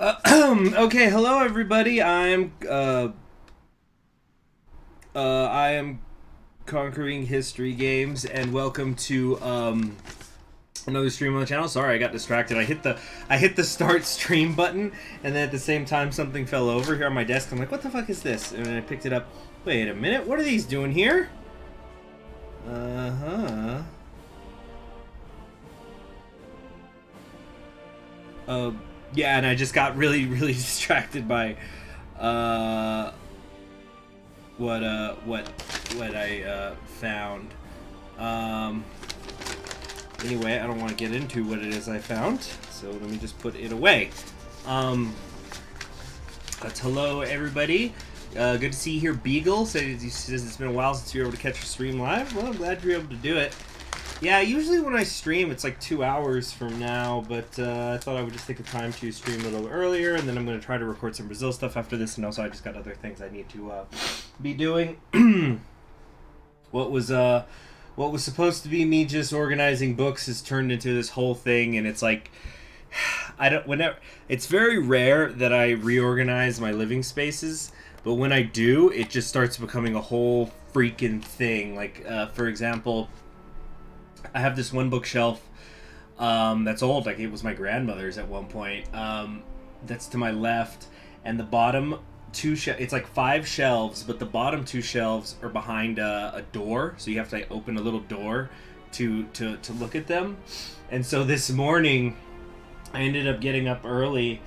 Okay, hello everybody. I am conquering history games, and welcome to another stream on the channel. Sorry, I got distracted. I hit the start stream button, and then at the same time something fell over here on my desk. I'm like, what the fuck is this? And then I picked it up. Wait a minute, what are these doing here? Uh-huh. Yeah, and I just got really distracted by what I found. Anyway, I don't want to get into what it is I found, so let me just put it away. That's hello everybody. Good to see you here. Beagle says it's been a while since you were able to catch a stream live. Well, I'm glad you were able to do it. Yeah, usually when I stream, it's like 2 hours from now, but I thought I would just take the time to stream a little earlier, and then I'm going to try to record some Brazil stuff after this, and also I just got other things I need to be doing. What was supposed to be me just organizing books has turned into this whole thing, and it's like, it's very rare that I reorganize my living spaces, but when I do, it just starts becoming a whole freaking thing. Like, for example, I have this one bookshelf that's old, like it was my grandmother's at one point. That's to my left, and the bottom two it's like 5 shelves, but the bottom 2 shelves are behind a door, so you have to like, open a little door to look at them. And so this morning, I ended up getting up early,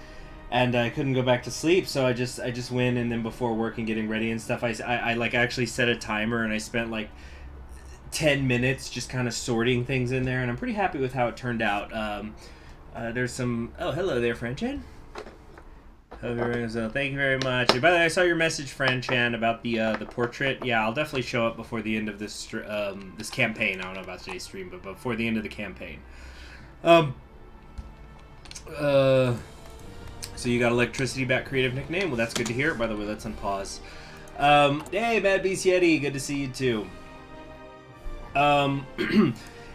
and I couldn't go back to sleep, so I just went, and then before work and getting ready and stuff, I like actually set a timer, and I spent like 10 minutes just kind of sorting things in there, and I'm pretty happy with how it turned out. There's some... Oh, hello there, Franchan. Thank you very much. And by the way, I saw your message, Franchan, about the portrait. Yeah, I'll definitely show up before the end of this this campaign. I don't know about today's stream, but before the end of the campaign. So you got electricity back, creative nickname. Well, that's good to hear. By the way, let's unpause. Hey, Bad Beast Yeti, good to see you too.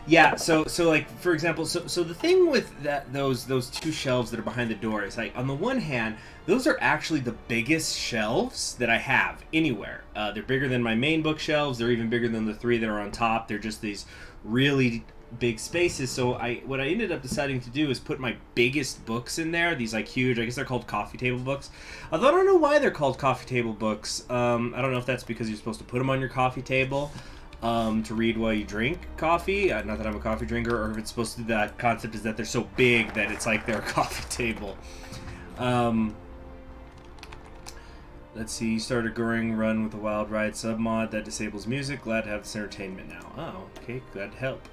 Yeah, so like, for example, so the thing with those 2 shelves that are behind the door is, like, on the one hand, those are actually the biggest shelves that I have anywhere. They're bigger than my main bookshelves. They're even bigger than the 3 that are on top. They're just these really big spaces. So what I ended up deciding to do is put my biggest books in there. These like huge, I guess they're called coffee table books. Although I don't know why they're called coffee table books. I don't know if that's because you're supposed to put them on your coffee table to read while you drink coffee. Not that I'm a coffee drinker, or if it's supposed to, that concept is that they're so big that it's like they're a coffee table. Let's see, start a Goring run with a Wild Ride submod that disables music. Glad to have this entertainment now. Oh, okay, glad to help.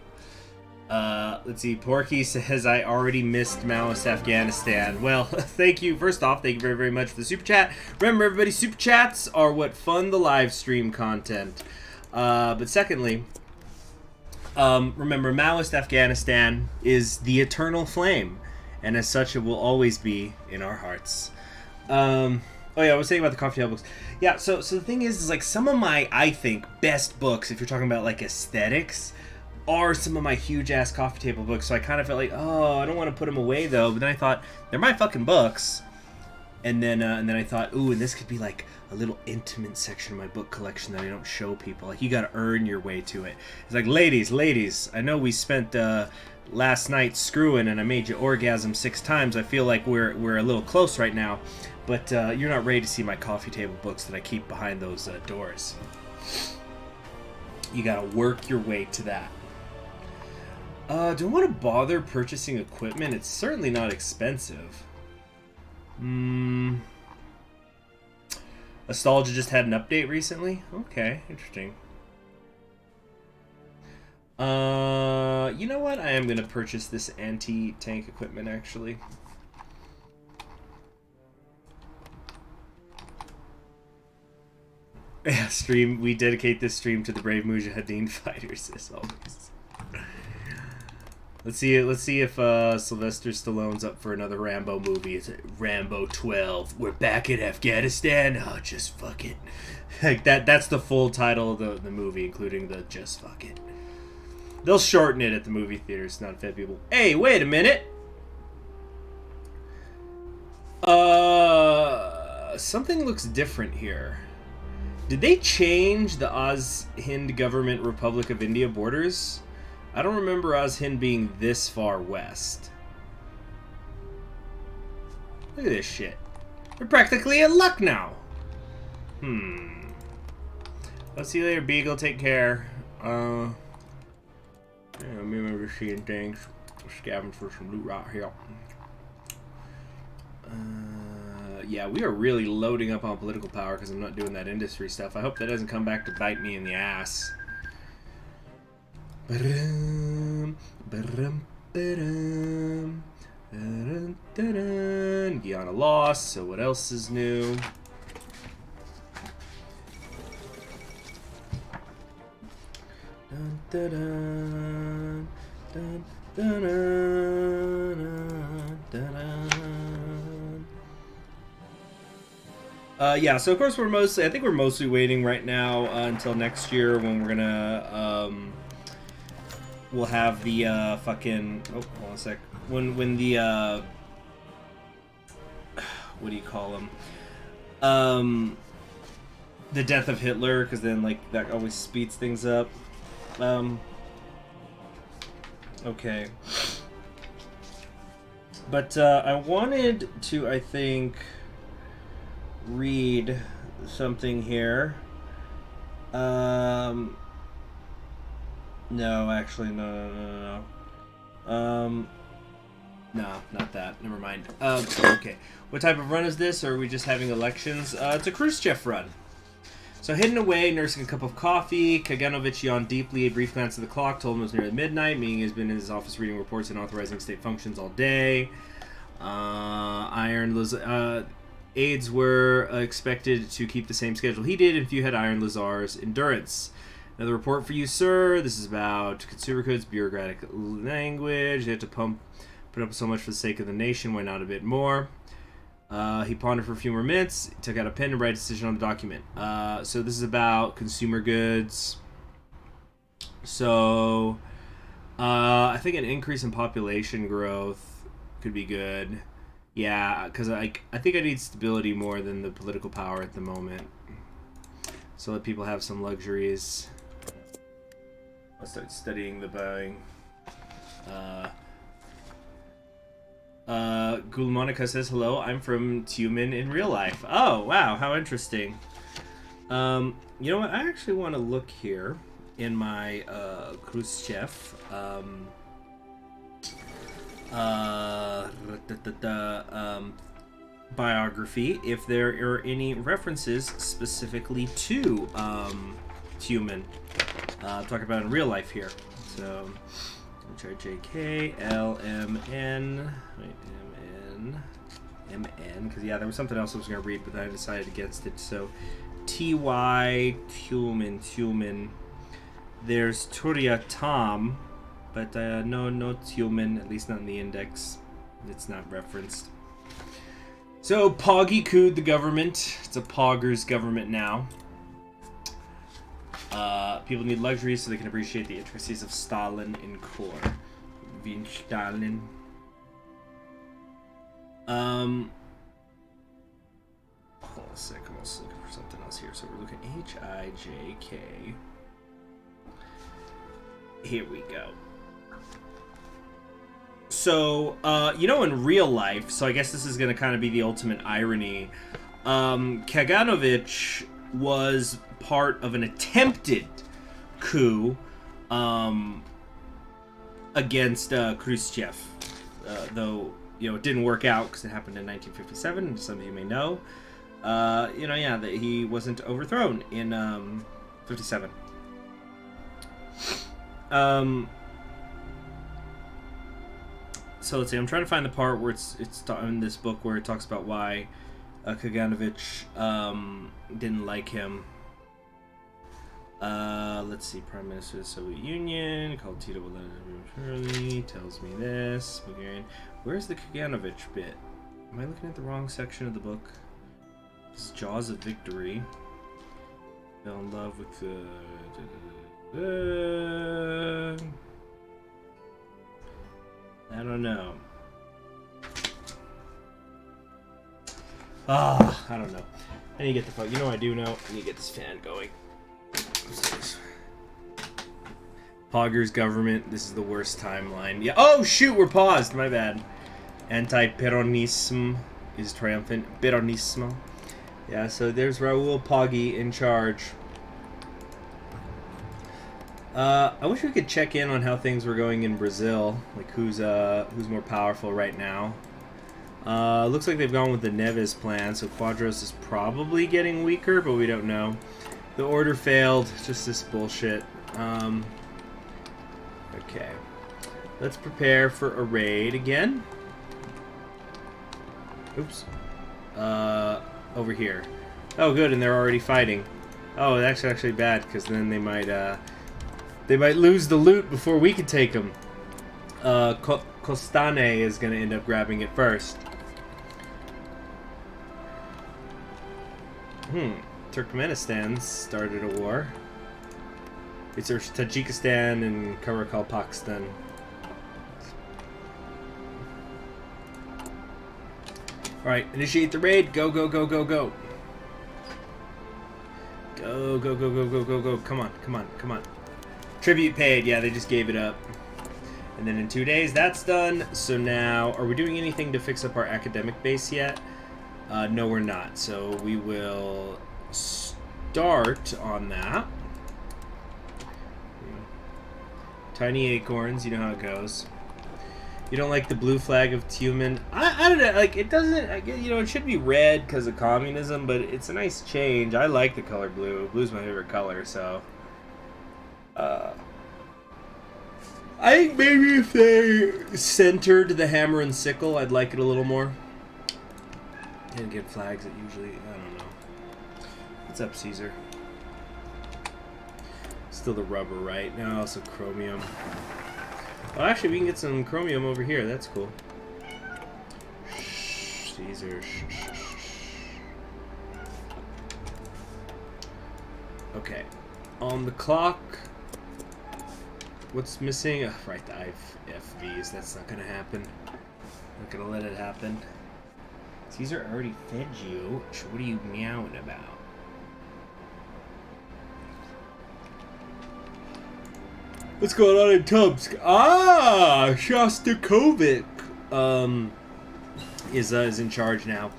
Let's see, Porky says, I already missed Maoist Afghanistan. Well, thank you. First off, thank you very, very much for the super chat. Remember, everybody, super chats are what fund the live stream content. But secondly, remember, Maoist Afghanistan is the eternal flame, and as such, it will always be in our hearts. Oh yeah, I was saying about the coffee table books. Yeah, so the thing is like, some of my, I think, best books, if you're talking about like aesthetics, are some of my huge ass coffee table books. So I kind of felt like, oh, I don't want to put them away though. But then I thought, they're my fucking books. And then I thought, ooh, and this could be like a little intimate section of my book collection that I don't show people. Like, you gotta earn your way to it. It's like, ladies, I know we spent last night screwing and I made you orgasm 6 times. I feel like we're a little close right now, but you're not ready to see my coffee table books that I keep behind those doors. You gotta work your way to that. Do I want to bother purchasing equipment? It's certainly not expensive. Nostalgia just had an update recently? Okay, interesting. You know what? I am going to purchase this anti-tank equipment, actually. Yeah, stream. We dedicate this stream to the brave Mujahideen fighters, as always. Let's see if Sylvester Stallone's up for another Rambo movie. It's Rambo 12. We're back in Afghanistan. Oh, just fuck it. Like that's the full title of the movie, including the just fuck it. They'll shorten it at the movie theaters, not fit people. Hey, wait a minute. Something looks different here. Did they change the Oz-Hind Government Republic of India borders? I don't remember Oz-Hind being this far west. Look at this shit. We're practically in Lucknow. Let's see you later, Beagle. Take care. Yeah, I remember seeing things. Scavenging for some loot right here. Yeah, we are really loading up on political power because I'm not doing that industry stuff. I hope that doesn't come back to bite me in the ass. Guyana lost, so what else is new? Yeah, so of course I think we're mostly waiting right now until next year when we're gonna, we'll have the, fucking, oh, hold on a sec, when the, what do you call them, the death of Hitler, because then, like, that always speeds things up, okay, but, I wanted to, I think, read something here. No, actually, no. No, not that. Never mind. Okay. What type of run is this, or are we just having elections? It's a Khrushchev run. So, hidden away, nursing a cup of coffee, Kaganovich yawned deeply. A brief glance at the clock told him it was nearly midnight, meaning he has been in his office reading reports and authorizing state functions all day. Aides were expected to keep the same schedule he did if you had Iron Lazar's endurance. Another report for you, sir. This is about consumer goods, bureaucratic language. They had to put up so much for the sake of the nation. Why not a bit more? He pondered for a few more minutes. He took out a pen and wrote a decision on the document. So this is about consumer goods. So I think an increase in population growth could be good. Yeah, because I think I need stability more than the political power at the moment. So let people have some luxuries. I'll start studying the Boeing. Gulmonica says, hello, I'm from Tyumen in real life. Oh, wow, how interesting. You know what, I actually want to look here in my Khrushchev biography if there are any references specifically to Tyumen. I'm talking about in real life here. So, try JK, LMN, wait, MN, because yeah, there was something else I was going to read, but I decided against it. So, TY, Tyumen. There's Turya Tom. But no Tyumen, at least not in the index. It's not referenced. So, Poggy cooed the government. It's a Poggers government now. People need luxuries so they can appreciate the intricacies of Stalin and core. Vin Stalin. Hold on a sec, I'm also looking for something else here. So we're looking at HIJK. Here we go. So, you know, in real life, so I guess this is going to kind of be the ultimate irony, Kaganovich was part of an attempted coup against Khrushchev, though, you know, it didn't work out because it happened in 1957, some of you may know. You know, yeah, that he wasn't overthrown in 57. So let's see. I'm trying to find the part where it's in this book where it talks about why Kaganovich didn't like him. Let's see. Prime Minister of the Soviet Union called Tito Shirley tells me this. Bulgarian. Where's the Kaganovich bit? Am I looking at the wrong section of the book? This is Jaws of Victory. Fell in love with the. I don't know. I don't know. I need to get the fuck. You know what I do know? I need to get this fan going. Poggers government. This is the worst timeline. Yeah. Oh shoot, we're paused. My bad. Anti-Peronism is triumphant. Peronismo. Yeah. So there's Raul Poggi in charge. I wish we could check in on how things were going in Brazil. Like who's more powerful right now. Looks like they've gone with the Neves plan, so Quadros is probably getting weaker, but we don't know. The order failed. Just this bullshit. Okay. Let's prepare for a raid again. Oops. Over here. Oh, good, and they're already fighting. Oh, that's actually bad, because then they might lose the loot before we can take them. Costane is going to end up grabbing it first. Turkmenistan started a war. It's Tajikistan and Karakalpakstan. Alright, initiate the raid. Go, go, go, go, go. Go, go, go, go, go, go, go. Come on, come on, come on. Tribute paid. Yeah, they just gave it up. And then in 2 days, that's done. So now, are we doing anything to fix up our academic base yet? No, we're not. So we will start on that. Tiny acorns, you know how it goes. You don't like the blue flag of Tyumen? I don't know, like, it doesn't, you know, it should be red because of communism, but it's a nice change. I like the color blue. Blue's my favorite color, so. I think maybe if they centered the hammer and sickle, I'd like it a little more. And get flags that usually, I don't know. What's up, Caesar? Still the rubber, right? No, also chromium. Oh, actually, we can get some chromium over here. That's cool. Shh, Caesar. Shh, shh, shh. Okay. On the clock. What's missing? Oh, right, the FVs. That's not gonna happen. Not gonna let it happen. Caesar already fed you. What are you meowing about? What's going on in Tomsk? Ah, Shostakovich is in charge now.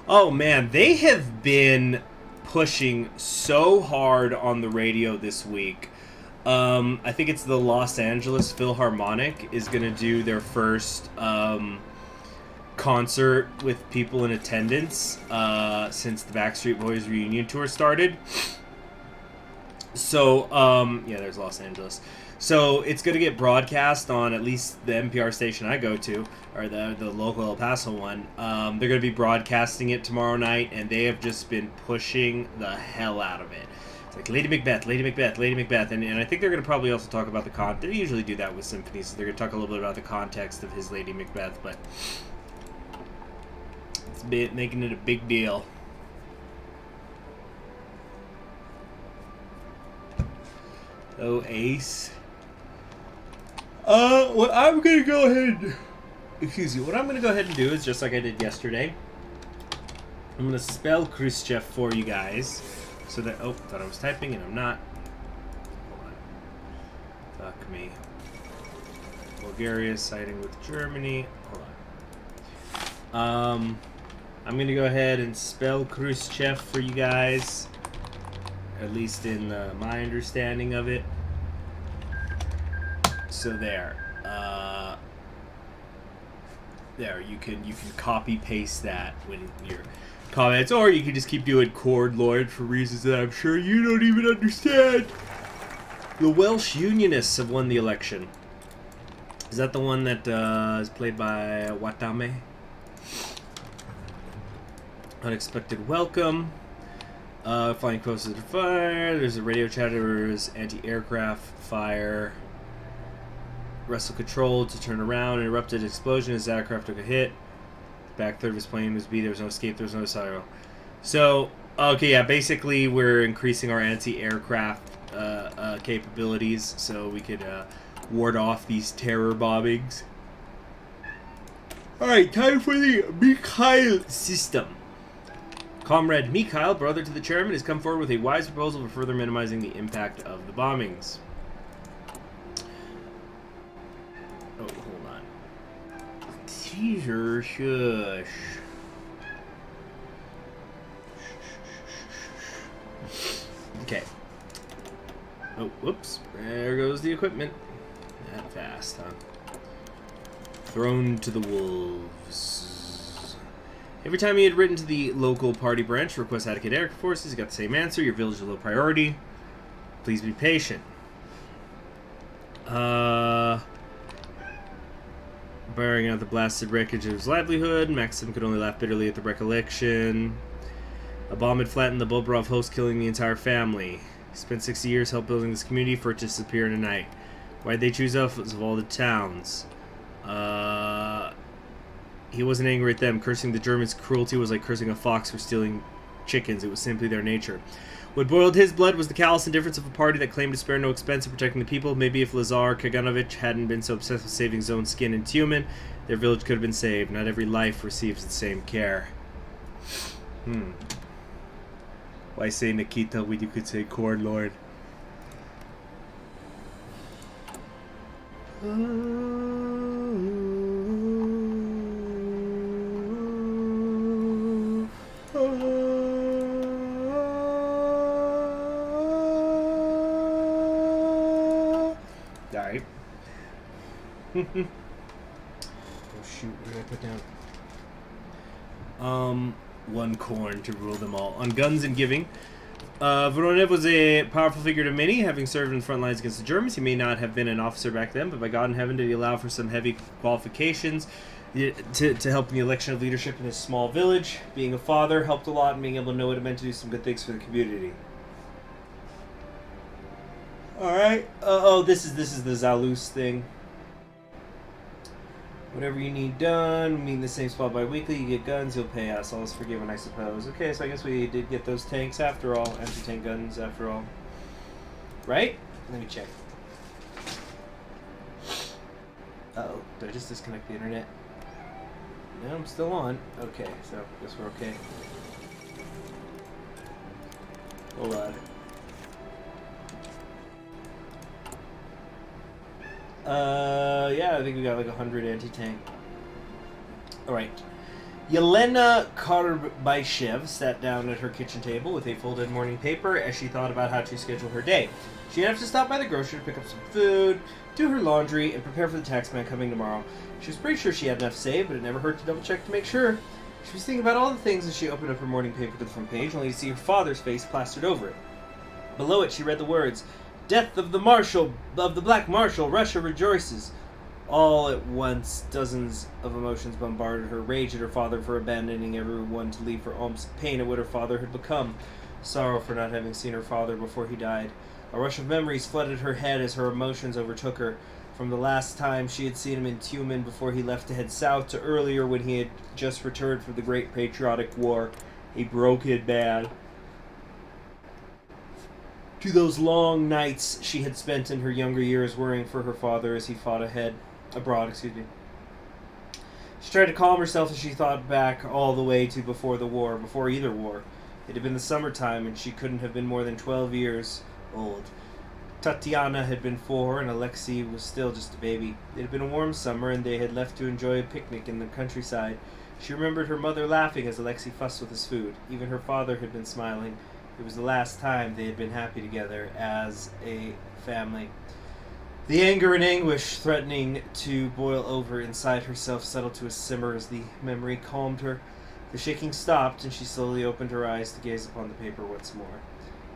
Oh man, they have been pushing so hard on the radio this week. I think it's the Los Angeles Philharmonic is gonna do their first concert with people in attendance since the Backstreet Boys reunion tour started. So yeah, there's Los Angeles. So it's going to get broadcast on at least the NPR station I go to, or the local El Paso one. They're going to be broadcasting it tomorrow night, and they have just been pushing the hell out of it. It's like Lady Macbeth, Lady Macbeth, Lady Macbeth, and I think they're going to probably also talk about the they usually do that with symphonies. So they're going to talk a little bit about the context of his Lady Macbeth, but it's making it a big deal. Oh, Ace. What I'm gonna go ahead. Excuse me. What I'm gonna go ahead and do is just like I did yesterday. I'm gonna spell Khrushchev for you guys, so that thought I was typing and I'm not. Hold on. Fuck me. Bulgaria siding with Germany. Hold on. I'm gonna go ahead and spell Khrushchev for you guys, at least in my understanding of it. So there, you can copy paste that when your comments, or you can just keep doing Chord Lord for reasons that I'm sure you don't even understand. The Welsh Unionists have won the election. Is that the one that is played by Watame? Unexpected welcome. Flying closer to fire. There's a radio chatter. There's anti-aircraft fire. Wrestle control to turn around. Erupted explosion as aircraft took a hit. Back third of his plane was B. There was no escape. There was no siren. So, okay, yeah. Basically, we're increasing our anti-aircraft capabilities so we could ward off these terror bombings. All right, time for the Mikhail system. Comrade Mikhail, brother to the chairman, has come forward with a wise proposal for further minimizing the impact of the bombings. Oh, hold on. Teaser shush. Okay. Oh, whoops. There goes the equipment. That fast, huh? Thrown to the wolves. Every time he had written to the local party branch to request adequate air forces, he got the same answer. Your village is low priority. Please be patient. Bearing out the blasted wreckage of his livelihood, Maxim could only laugh bitterly at the recollection. A bomb had flattened the Bobrov host, killing the entire family. He spent 60 years helping building this community for it to disappear in a night. Why'd they choose us of all the towns? He wasn't angry at them. Cursing the Germans' cruelty was like cursing a fox for stealing chickens. It was simply their nature. What boiled his blood was the callous indifference of a party that claimed to spare no expense in protecting the people. Maybe if Lazar Kaganovich hadn't been so obsessed with saving his own skin in Tyumen, their village could have been saved. Not every life receives the same care. Why say Nikita when you could say Corn Lord? Alright. Oh shoot, what did I put down? One corn to rule them all. On guns and giving, Voronev was a powerful figure to many, having served in the front lines against the Germans. He may not have been an officer back then, but by God in heaven did he allow for some heavy qualifications to help in the election of leadership in his small village. Being a father helped a lot, and being able to know what it meant to do some good things for the community. Alright. This is the Zalus thing. Whatever you need done, meet in the same spot bi-weekly, you get guns, you'll pay us. All is forgiven, I suppose. Okay, so I guess we did get those tanks after all. Anti-tank guns after all. Right? Let me check. Uh-oh, did I just disconnect the internet? No, I'm still on. Okay, so I guess we're okay. Hold on. Yeah, I think we got like 100 anti-tank. Alright. Yelena Karbayshev sat down at her kitchen table with a folded morning paper as she thought about how to schedule her day. She'd have to stop by the grocery to pick up some food, do her laundry, and prepare for the taxman coming tomorrow. She was pretty sure she had enough saved, but it never hurt to double check to make sure. She was thinking about all the things as she opened up her morning paper to the front page, only to see her father's face plastered over it. Below it, she read the words, "Death of the Marshal, of the Black Marshal, Russia rejoices." All at once, dozens of emotions bombarded her. Rage at her father for abandoning everyone to leave for Omsk. Pain at what her father had become. Sorrow for not having seen her father before he died. A rush of memories flooded her head as her emotions overtook her. From the last time she had seen him in Tyumen before he left to head south, to earlier when he had just returned from the Great Patriotic War, a broken man. To those long nights she had spent in her younger years worrying for her father as he fought abroad. She tried to calm herself as she thought back all the way to before either war. It had been the summertime, and she couldn't have been more than 12 years old. Tatiana had been 4, and Alexei was still just a baby. It had been a warm summer, and they had left to enjoy a picnic in the countryside. She remembered her mother laughing as Alexei fussed with his food. Even her father had been smiling. It was the last time they had been happy together as a family. The anger and anguish threatening to boil over inside herself settled to a simmer as the memory calmed her. The shaking stopped, and she slowly opened her eyes to gaze upon the paper once more.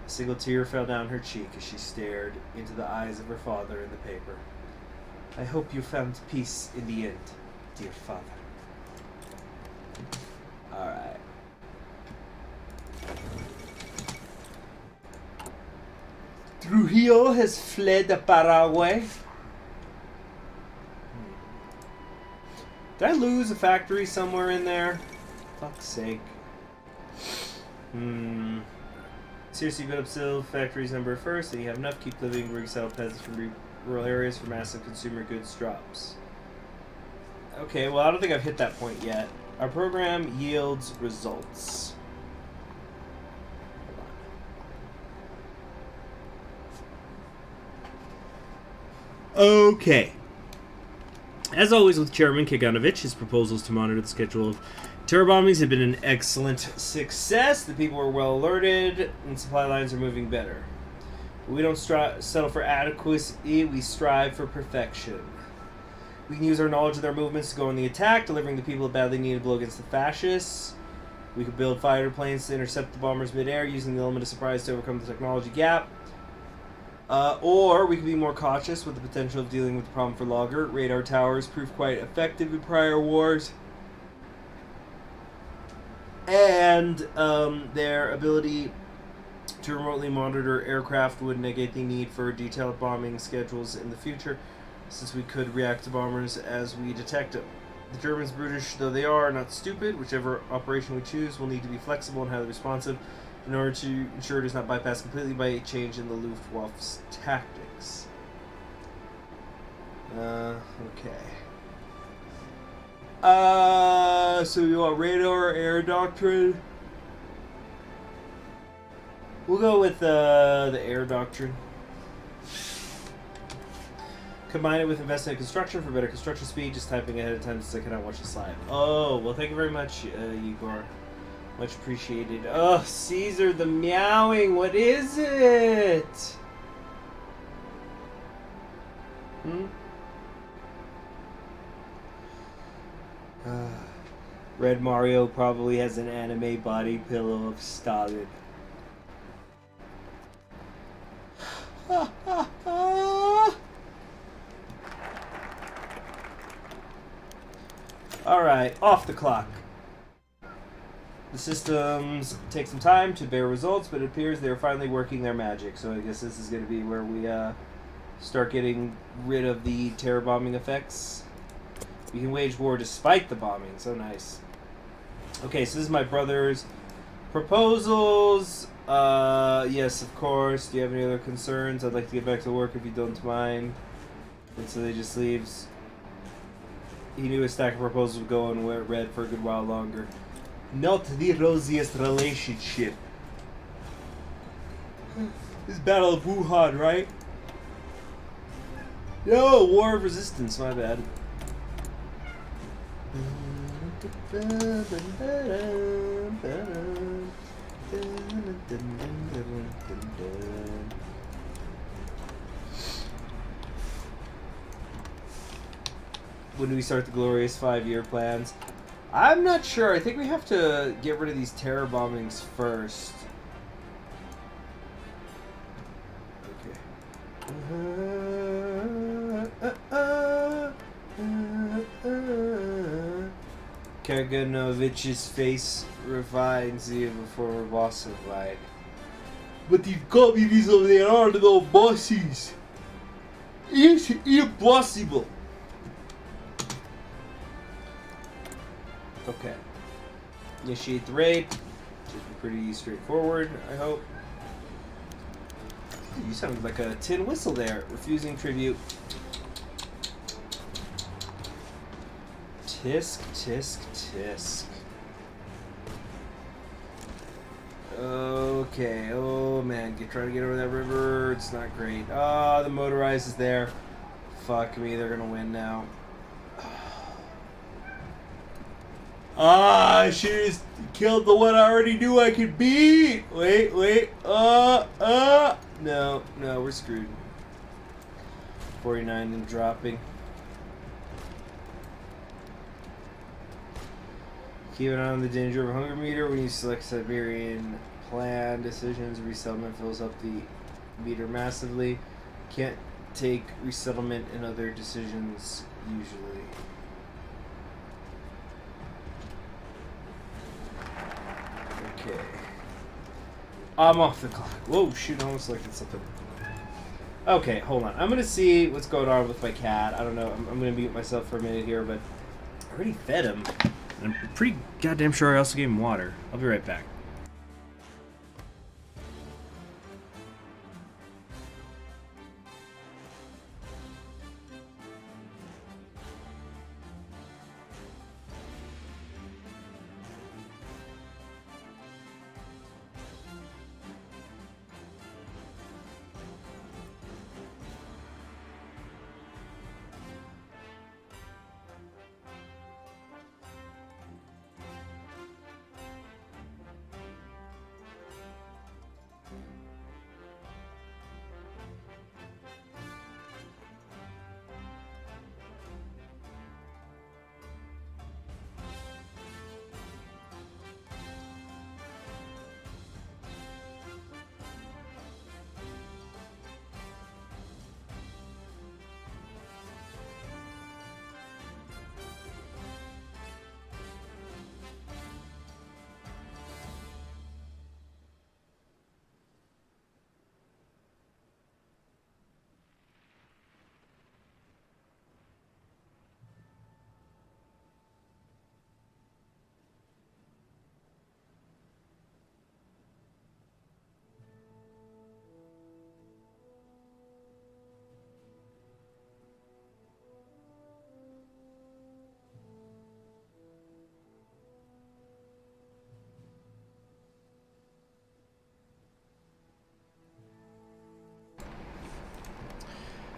A single tear fell down her cheek as she stared into the eyes of her father in the paper. "I hope you found peace in the end, dear father." Alright. Trujillo has fled to Paraguay. Did I lose a factory somewhere in there? Fuck's sake. Seriously, build up still factories number first, and you have enough. Keep living, resettle peasants from rural areas for massive consumer goods drops. Okay, well, I don't think I've hit that point yet. Our program yields results. Okay. As always with Chairman Kaganovich, his proposals to monitor the schedule of terror bombings have been an excellent success. The people are well alerted, and supply lines are moving better. We don't settle for adequacy, we strive for perfection. We can use our knowledge of their movements to go on the attack, delivering the people a badly needed blow against the fascists. We could build fighter planes to intercept the bombers mid-air, using the element of surprise to overcome the technology gap. Or we could be more cautious with the potential of dealing with the problem for longer. Radar towers proved quite effective in prior wars. And their ability to remotely monitor aircraft would negate the need for detailed bombing schedules in the future, since we could react to bombers as we detect them. The Germans, brutish though they are not stupid. Whichever operation we choose will need to be flexible and highly responsive in order to ensure it is not bypassed completely by a change in the Luftwaffe's tactics. Okay. So you want radar or air doctrine? We'll go with the air doctrine. Combine it with investment in construction for better construction speed. Just typing ahead of time since I cannot watch the slide. Oh, well, thank you very much, Igor. Much appreciated. Oh, Caesar the meowing. What is it? Red Mario probably has an anime body pillow of Stalin. Alright, off the clock. The systems take some time to bear results, but it appears they're finally working their magic. So I guess this is going to be where we start getting rid of the terror bombing effects. We can wage war despite the bombing. So nice. Okay, so this is my brother's proposals. Yes, of course. Do you have any other concerns? I'd like to get back to work if you don't mind. And so they just leaves. He knew his stack of proposals would go unread for a good while longer. Not the rosiest relationship. This Battle of Wuhan, right? No, War of Resistance, my bad. When do we start the glorious 5-year plans? I'm not sure. I think we have to get rid of these terror bombings first. Okay. Kaganovich's face refines even before a boss fight. But the communism, there are no bosses. It's impossible. Okay. Initiate the raid. Should be pretty straightforward, I hope. You sounded like a tin whistle there. Refusing tribute. Tisk, tisk, tisk. Okay. Oh, man. Trying to get over that river. It's not great. Ah, the motorized is there. Fuck me. They're going to win now. I should have just killed the one I already knew I could beat. Wait. No, we're screwed. 49 and dropping. Keep an eye on the danger of hunger meter when you select Siberian plan decisions. Resettlement fills up the meter massively. Can't take resettlement and other decisions usually. Okay. I'm off the clock. Whoa, shoot, I almost selected something. Okay, hold on. I'm going to see what's going on with my cat. I don't know. I'm going to mute myself for a minute here, but I already fed him. And I'm pretty goddamn sure I also gave him water. I'll be right back.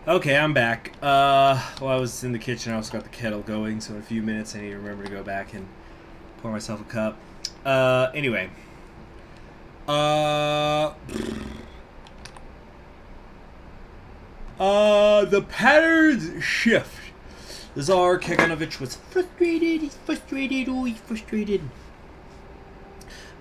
Okay, I'm back. Well, I was in the kitchen. I also got the kettle going, so in a few minutes I need to remember to go back and pour myself a cup. Anyway. The patterns shift. The Tsar Kaganovich was frustrated. He's frustrated. Oh, he's frustrated.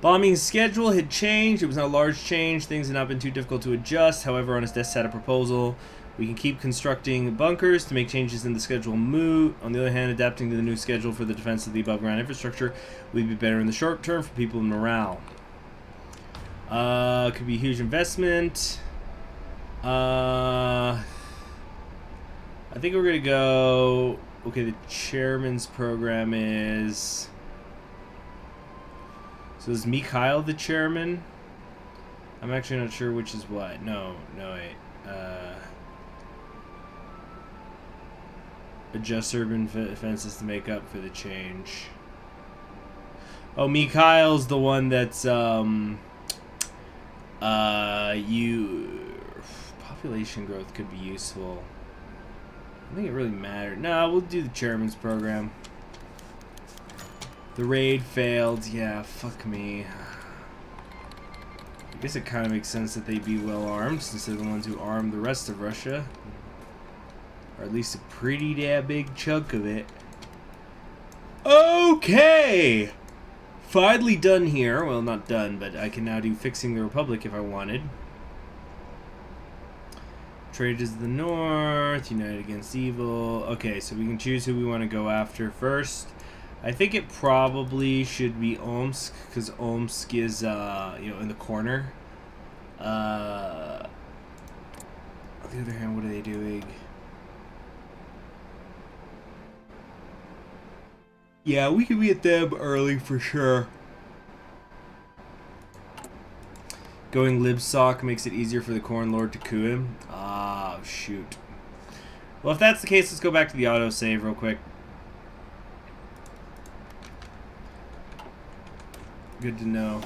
Bombing schedule had changed. It was not a large change. Things had not been too difficult to adjust. However, on his desk sat a proposal. We can keep constructing bunkers to make changes in the schedule moot. On the other hand, adapting to the new schedule for the defense of the above-ground infrastructure would be better in the short term for people and morale. Could be a huge investment. I think we're going to go... Okay, the chairman's program is... So is Mikhail the chairman? I'm actually not sure which is what. No, wait. Adjust urban fences to make up for the change. Oh, Mikhail's the one that's, population growth could be useful. I think it really mattered. No, we'll do the chairman's program. The raid failed. Yeah, fuck me. I guess it kind of makes sense that they'd be well armed since they're the ones who armed the rest of Russia. Or at least a pretty damn big chunk of it. Okay! Finally done here. Well, not done, but I can now do fixing the Republic if I wanted. Traders of the North, united against evil. Okay, so we can choose who we want to go after first. I think it probably should be Omsk, because Omsk is, in the corner. On the other hand, what are they doing? Yeah, we can be at them early for sure. Going Libsock makes it easier for the Corn Lord to coup him. Ah, shoot. Well, if that's the case, let's go back to the autosave real quick. Good to know.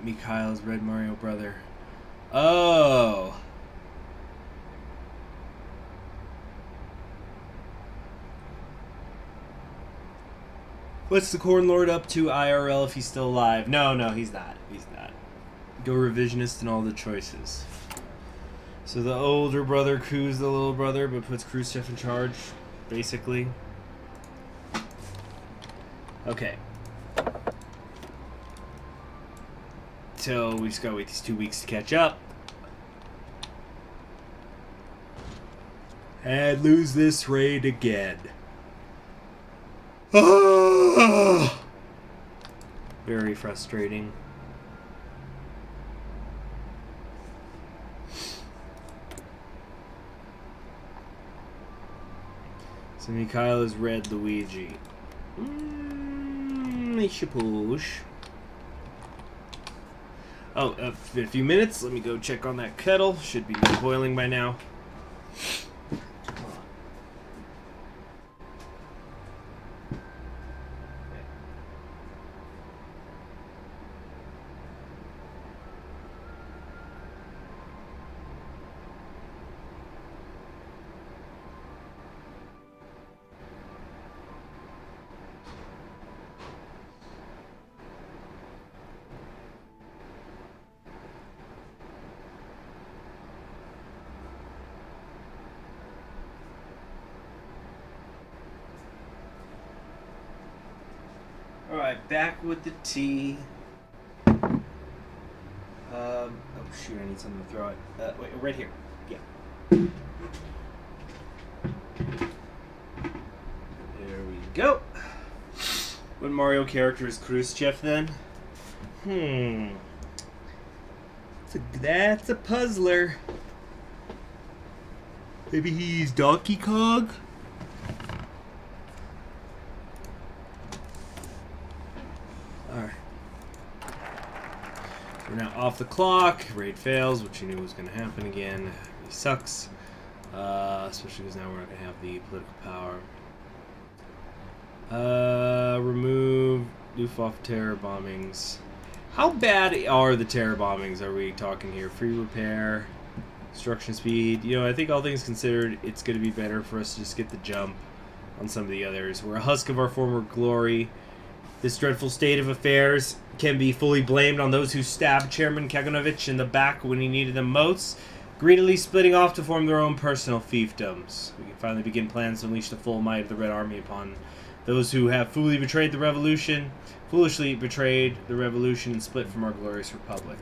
Mikhail's Red Mario brother. Oh. What's the Corn Lord up to IRL if he's still alive? No, he's not. He's not. Go revisionist in all the choices. So the older brother coups the little brother, but puts Khrushchev in charge, basically. Okay. So we just gotta wait these 2 weeks to catch up. And lose this raid again. Ah! Very frustrating. So Mikhail is Red Luigi. Push. Oh, it's been a few minutes. Let me go check on that kettle. Should be boiling by now. Alright, back with the tea. Oh shoot, I need something to throw it. Wait, right here. Yeah. There we go. What Mario character is Khrushchev then? That's a puzzler. Maybe he's Donkey Kong? Alright. We're now off the clock. Raid fails, which you knew was going to happen again. He sucks. Especially because now we're not going to have the political power. Remove Luftwaffe terror bombings. How bad are the terror bombings are we talking here? Free repair, construction speed. You know, I think all things considered, it's going to be better for us to just get the jump on some of the others. We're a husk of our former glory. This dreadful state of affairs can be fully blamed on those who stabbed Chairman Kaganovich in the back when he needed them most, greedily splitting off to form their own personal fiefdoms. We can finally begin plans to unleash the full might of the Red Army upon those who have foolishly betrayed the revolution and split from our glorious republic.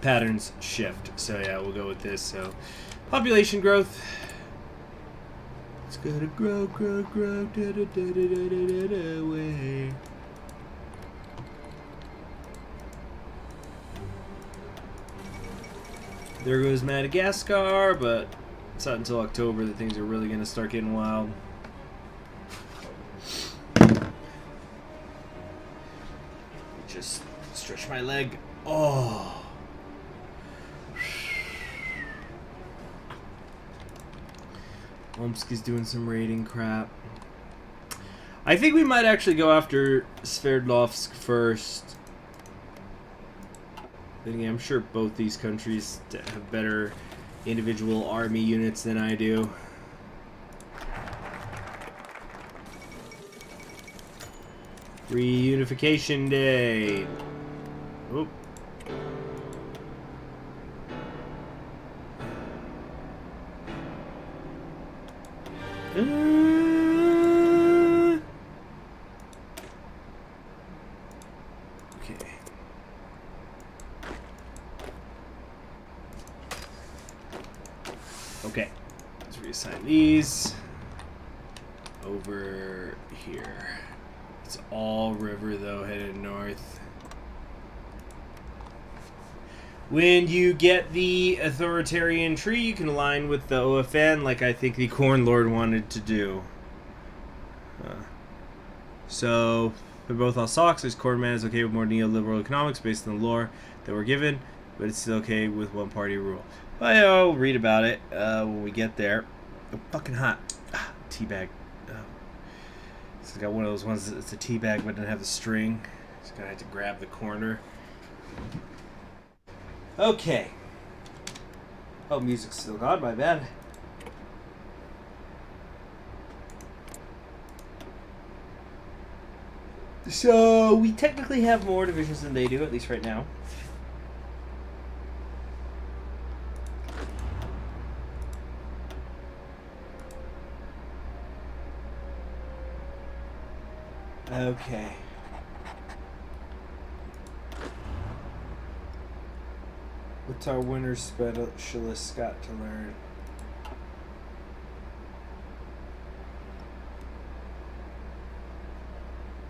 Patterns shift. So yeah, we'll go with this. So population growth. It's gonna grow, away. There goes Madagascar, but it's not until October that things are really gonna start getting wild. Just stretch my leg. Oh. Omsky's doing some raiding crap. I think we might actually go after Sverdlovsk first. Then again, I'm sure both these countries have better individual army units than I do. Reunification Day. Oop. Okay. Okay. Let's reassign these over here. It's all river though, headed north. When you get the authoritarian tree, you can align with the OFN like I think the Corn Lord wanted to do. So, for both Alsaces, Cornman is okay with more neoliberal economics based on the lore that we're given, but it's still okay with one-party rule. Well, I'll read about it when we get there. Oh, fucking hot. Teabag. It's got one of those ones that's a teabag but doesn't have the string. Just gonna have to grab the corner. Okay. Oh, music's still gone, my bad. So, we technically have more divisions than they do, at least right now. Okay. What's our winter specialist got to learn?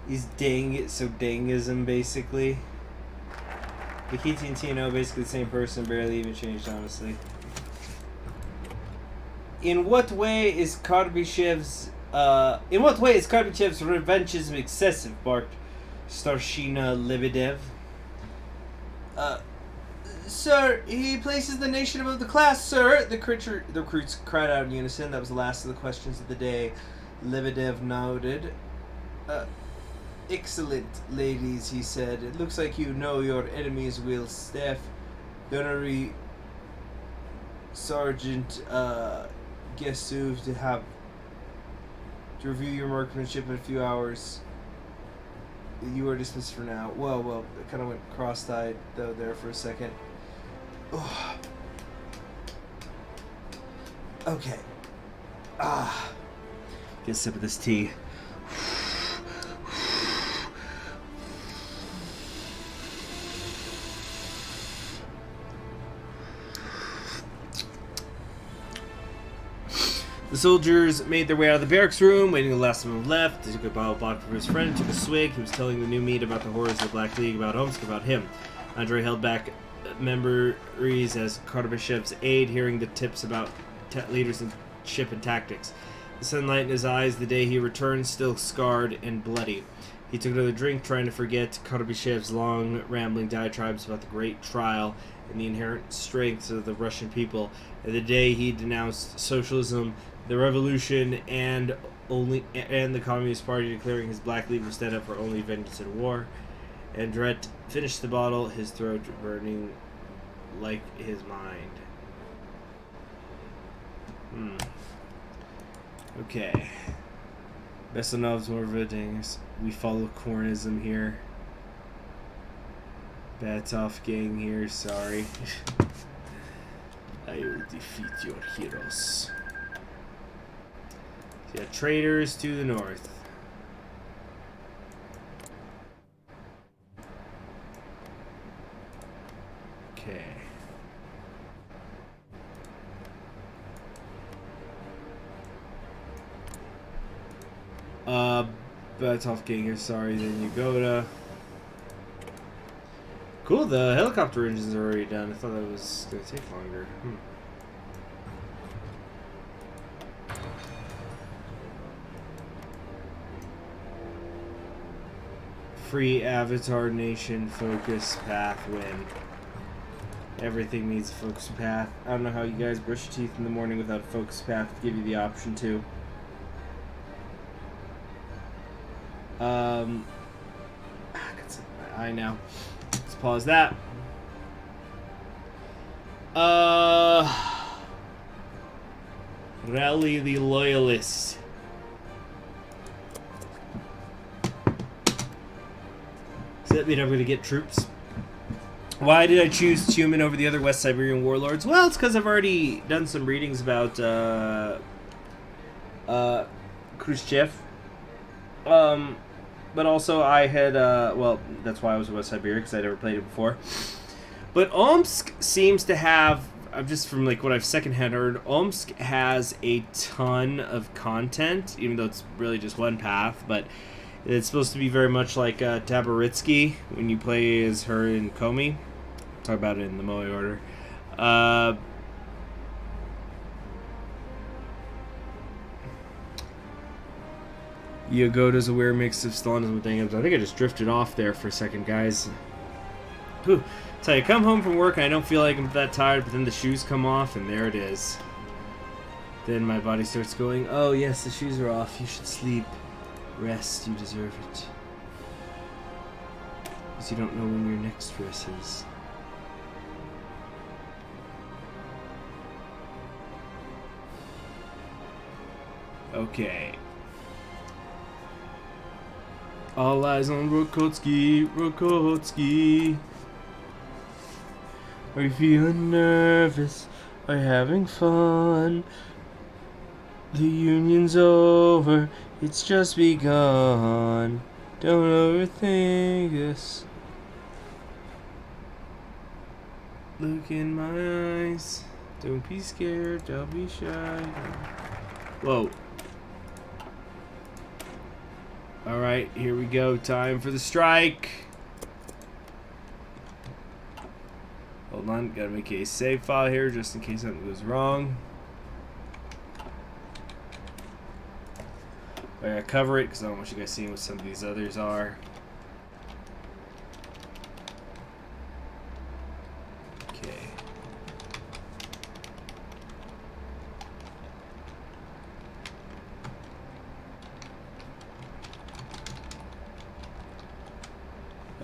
He's dangism basically. Nikiti and TNO basically the same person, barely even changed honestly. In what way is Karbyshev's revanchism excessive? Barked Starshina Lebedev. Sir, he places the nation above the class, sir. The recruits cried out in unison. That was the last of the questions of the day. Lebedev nodded. Excellent, ladies, he said. It looks like you know your enemy's will, Steph. Gunnery Sergeant Gesuv to review your marksmanship in a few hours. You are dismissed for now. Well, it kind of went cross-eyed though there for a second. Ugh. Okay. Get a sip of this tea. The soldiers made their way out of the barracks room, waiting the last of them left. They took a bottle of vodka from his friend, took a swig. He was telling the new meat about the horrors of the Black League, about Omsk, about him. Andrei held back memories as Karbyshev's aide, hearing the tips about leaders and ship and tactics. The sunlight in his eyes the day he returned, still scarred and bloody. He took another drink, trying to forget Karbyshev's long, rambling diatribes about the great trial and the inherent strengths of the Russian people, and the day he denounced socialism, the revolution, and and the Communist Party declaring his black leader stand up for only vengeance and war. And Dret finished the bottle, his throat burning like his mind. Okay. Besanov's more Verdings. We follow Kornism here. Batov gang here, sorry. I will defeat your heroes. Yeah, traitors to the north. Okay. Batov gang here, sorry, then you go to... Cool, the helicopter engines are already done. I thought that was going to take longer. Free Avatar Nation, focus, path, win. Everything needs a focus path. I don't know how you guys brush your teeth in the morning without a focus path to give you the option to. I got something in my eye now. Let's pause that. Rally the Loyalists. Does that mean I'm going to get troops? Why did I choose Tyumen over the other West Siberian warlords? Well, it's because I've already done some readings about Khrushchev. But also I had, well, that's why I was in West Siberia, because I'd never played it before. But Omsk seems to have, just from like what I've secondhand heard, Omsk has a ton of content, even though it's really just one path, but it's supposed to be very much like Tabaritsky when you play as her in Komi. Talk about it in the Moe order. Yagoda's a weird mix of Stalinism and things. I think I just drifted off there for a second, guys. Whew. So I come home from work and I don't feel like I'm that tired, but then the shoes come off and there it is. Then my body starts going, oh yes, the shoes are off. You should sleep. Rest. You deserve it. Because you don't know when your next race is. Okay. All eyes on Rokotsky, Rokotsky. Are you feeling nervous? Are you having fun? The union's over, it's just begun. Don't overthink this. Look in my eyes. Don't be scared, don't be shy. Whoa. Alright, here we go. Time for the strike. Hold on, gotta make a save file here just in case something goes wrong. I gotta cover it because I don't want you guys seeing what some of these others are. Okay.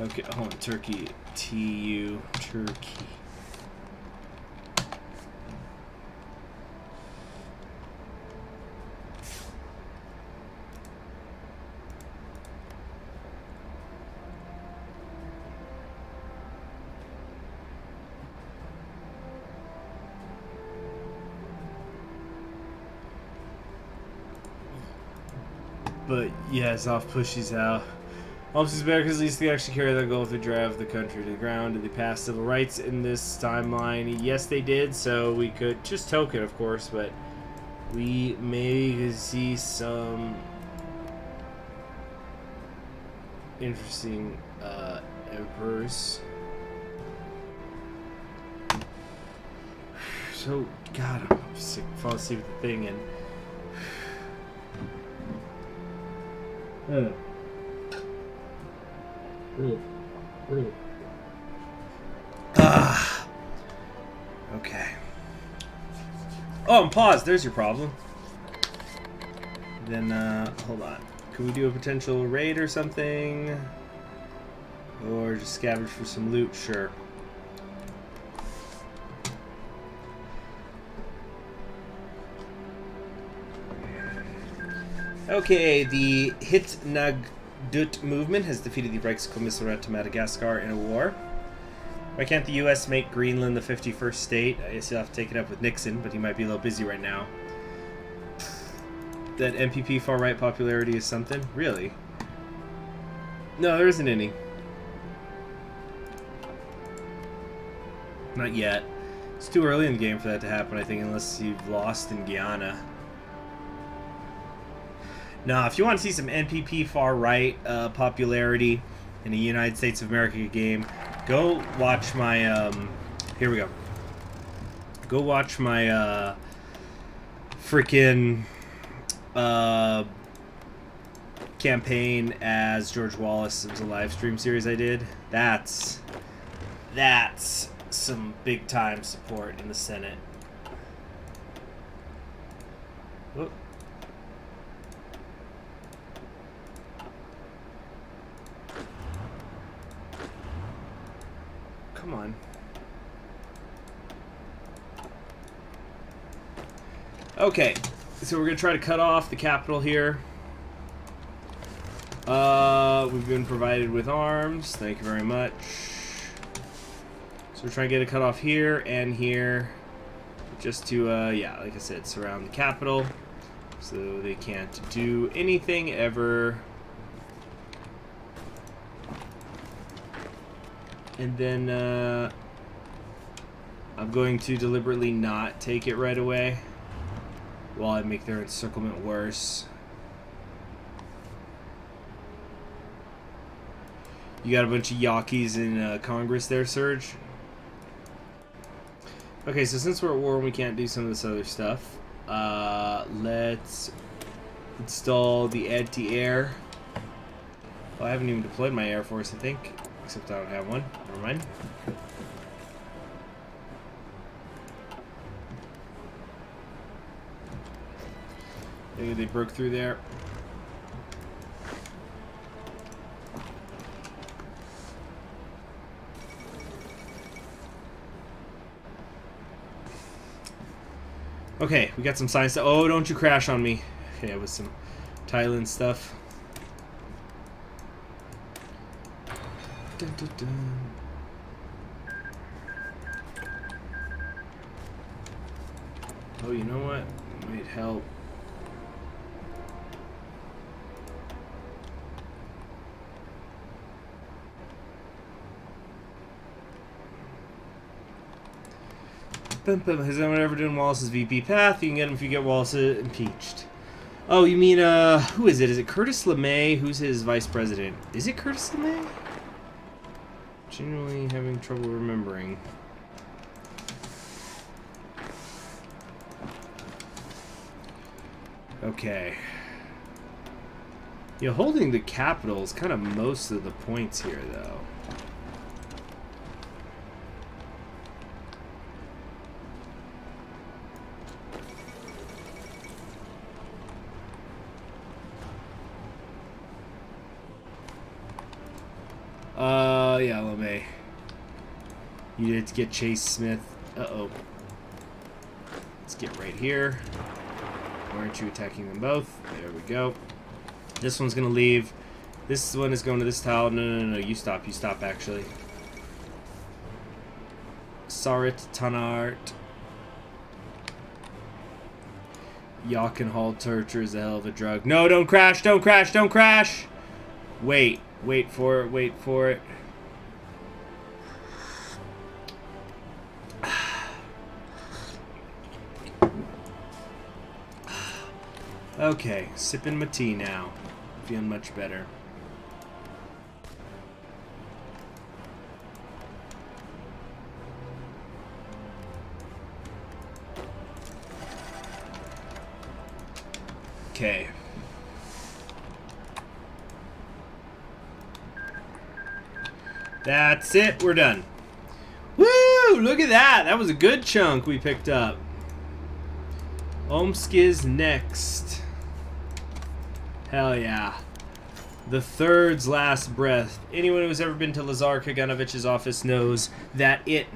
Okay, hold on, Turkey. TU, Turkey. But yeah, Zoff pushes out. Almost as better because at least they actually carry their goal to drive the country to the ground. Did they pass civil rights in this timeline? Yes, they did. So we could just token, of course, but we may see some interesting emperors. So, God, I'm sick. Fall asleep with the thing and. Okay. Oh, and pause. There's your problem. then, hold on. Can we do a potential raid or something? Or just scavenge for some loot? Sure. Okay, the Hitnagdut movement has defeated the Reichskommissariat to Madagascar in a war. Why can't the U.S. make Greenland the 51st state? I guess you'll have to take it up with Nixon, but he might be a little busy right now. That MPP far-right popularity is something? Really? No, there isn't any. Not yet. It's too early in the game for that to happen, I think, unless you've lost in Guyana. Nah, if you want to see some NPP far-right popularity in a United States of America game, go watch my, here we go. Go watch my, freaking, campaign as George Wallace. It was a live stream series I did. That's some big time support in the Senate. Whoop. Come on. Okay, so we're gonna try to cut off the capital here. We've been provided with arms. Thank you very much. So we're trying to get a cut off here and here, just to, yeah, like I said, surround the capital, so they can't do anything ever. And then, I'm going to deliberately not take it right away, while I make their encirclement worse. You got a bunch of Yakis in Congress there, Serge? Okay, so since we're at war and we can't do some of this other stuff, let's install the anti-air. Well, I haven't even deployed my Air Force, I think, except I don't have one. Never mind. Maybe they broke through there. Okay, we got some science. Oh, don't you crash on me. Okay, with some Thailand stuff. Dun, dun, dun. Oh, you know what? Might help. Has anyone ever done Wallace's VP path? You can get him if you get Wallace impeached. Oh, you mean, who is it? Is it Curtis LeMay? Who's his vice president? Is it Curtis LeMay? Genuinely having trouble remembering. Okay. Yeah, holding the capital is kind of most of the points here, though. Yeah, LeMay. You need to get Chase Smith. Uh-oh. Let's get right here. Why aren't you attacking them both? There we go. This one's gonna leave. This one is going to this tile. No, you stop, actually. Sarit Tanart. Yakenhall torture is a hell of a drug. No, don't crash, don't crash, don't crash! Wait for it, wait for it. Okay, sipping my tea now. Feeling much better. Okay. That's it, we're done. Woo! Look at that! That was a good chunk we picked up. Omsk is next. Hell yeah. The third's last breath. Anyone who's ever been to Lazar Kaganovich's office knows that it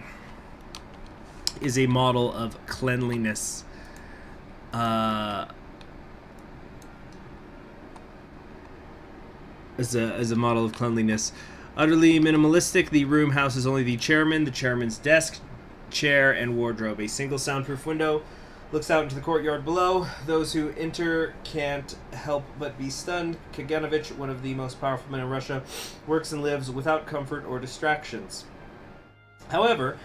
is a model of cleanliness. As a model of cleanliness. Utterly minimalistic, the room houses only the chairman's desk, chair, and wardrobe. A single soundproof window looks out into the courtyard below. Those who enter can't help but be stunned. Kaganovich, one of the most powerful men in Russia, works and lives without comfort or distractions. However,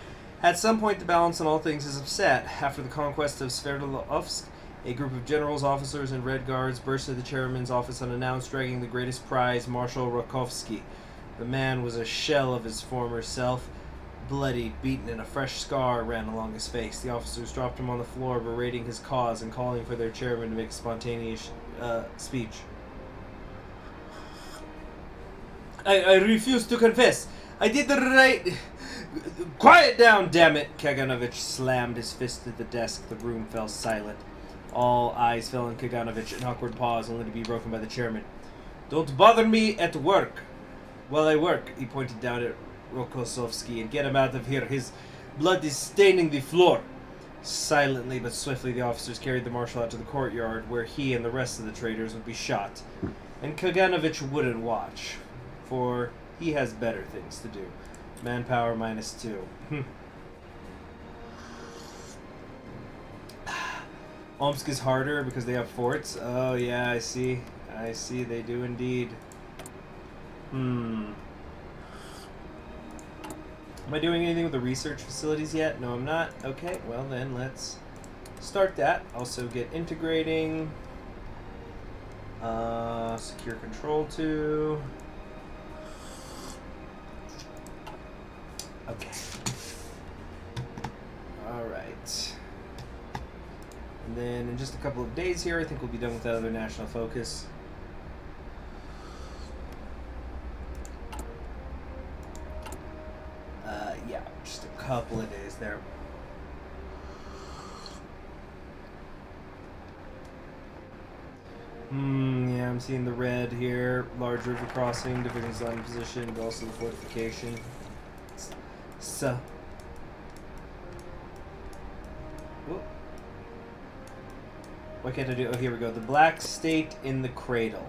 at some point the balance on all things is upset. After the conquest of Sverdlovsk, a group of generals, officers, and Red Guards burst into the chairman's office unannounced, dragging the greatest prize, Marshal Rakovsky. The man was a shell of his former self. Bloody, beaten, and a fresh scar ran along his face. The officers dropped him on the floor, berating his cause and calling for their chairman to make a spontaneous speech. I refuse to confess. I did the right... Quiet down, damn it! Kaganovich slammed his fist at the desk. The room fell silent. All eyes fell on Kaganovich, an awkward pause only to be broken by the chairman. Don't bother me at work. While I work, he pointed down at Rokossovsky, and get him out of here. His blood is staining the floor. Silently but swiftly, the officers carried the marshal out to the courtyard, where he and the rest of the traitors would be shot. And Kaganovich wouldn't watch, for he has better things to do. Manpower -2. Omsk is harder because they have forts. Oh yeah, I see. I see, they do indeed. Am I doing anything with the research facilities yet? No, I'm not. Okay, well then let's start that. Also get integrating. Secure control 2. Okay. Alright. And then in just a couple of days here, I think we'll be done with that other national focus. Yeah, just a couple of days there. Yeah, I'm seeing the red here. Large river crossing, divisions on position, but also the fortification. So. Whoop. What can't I do? Oh, here we go. The Black State in the Cradle.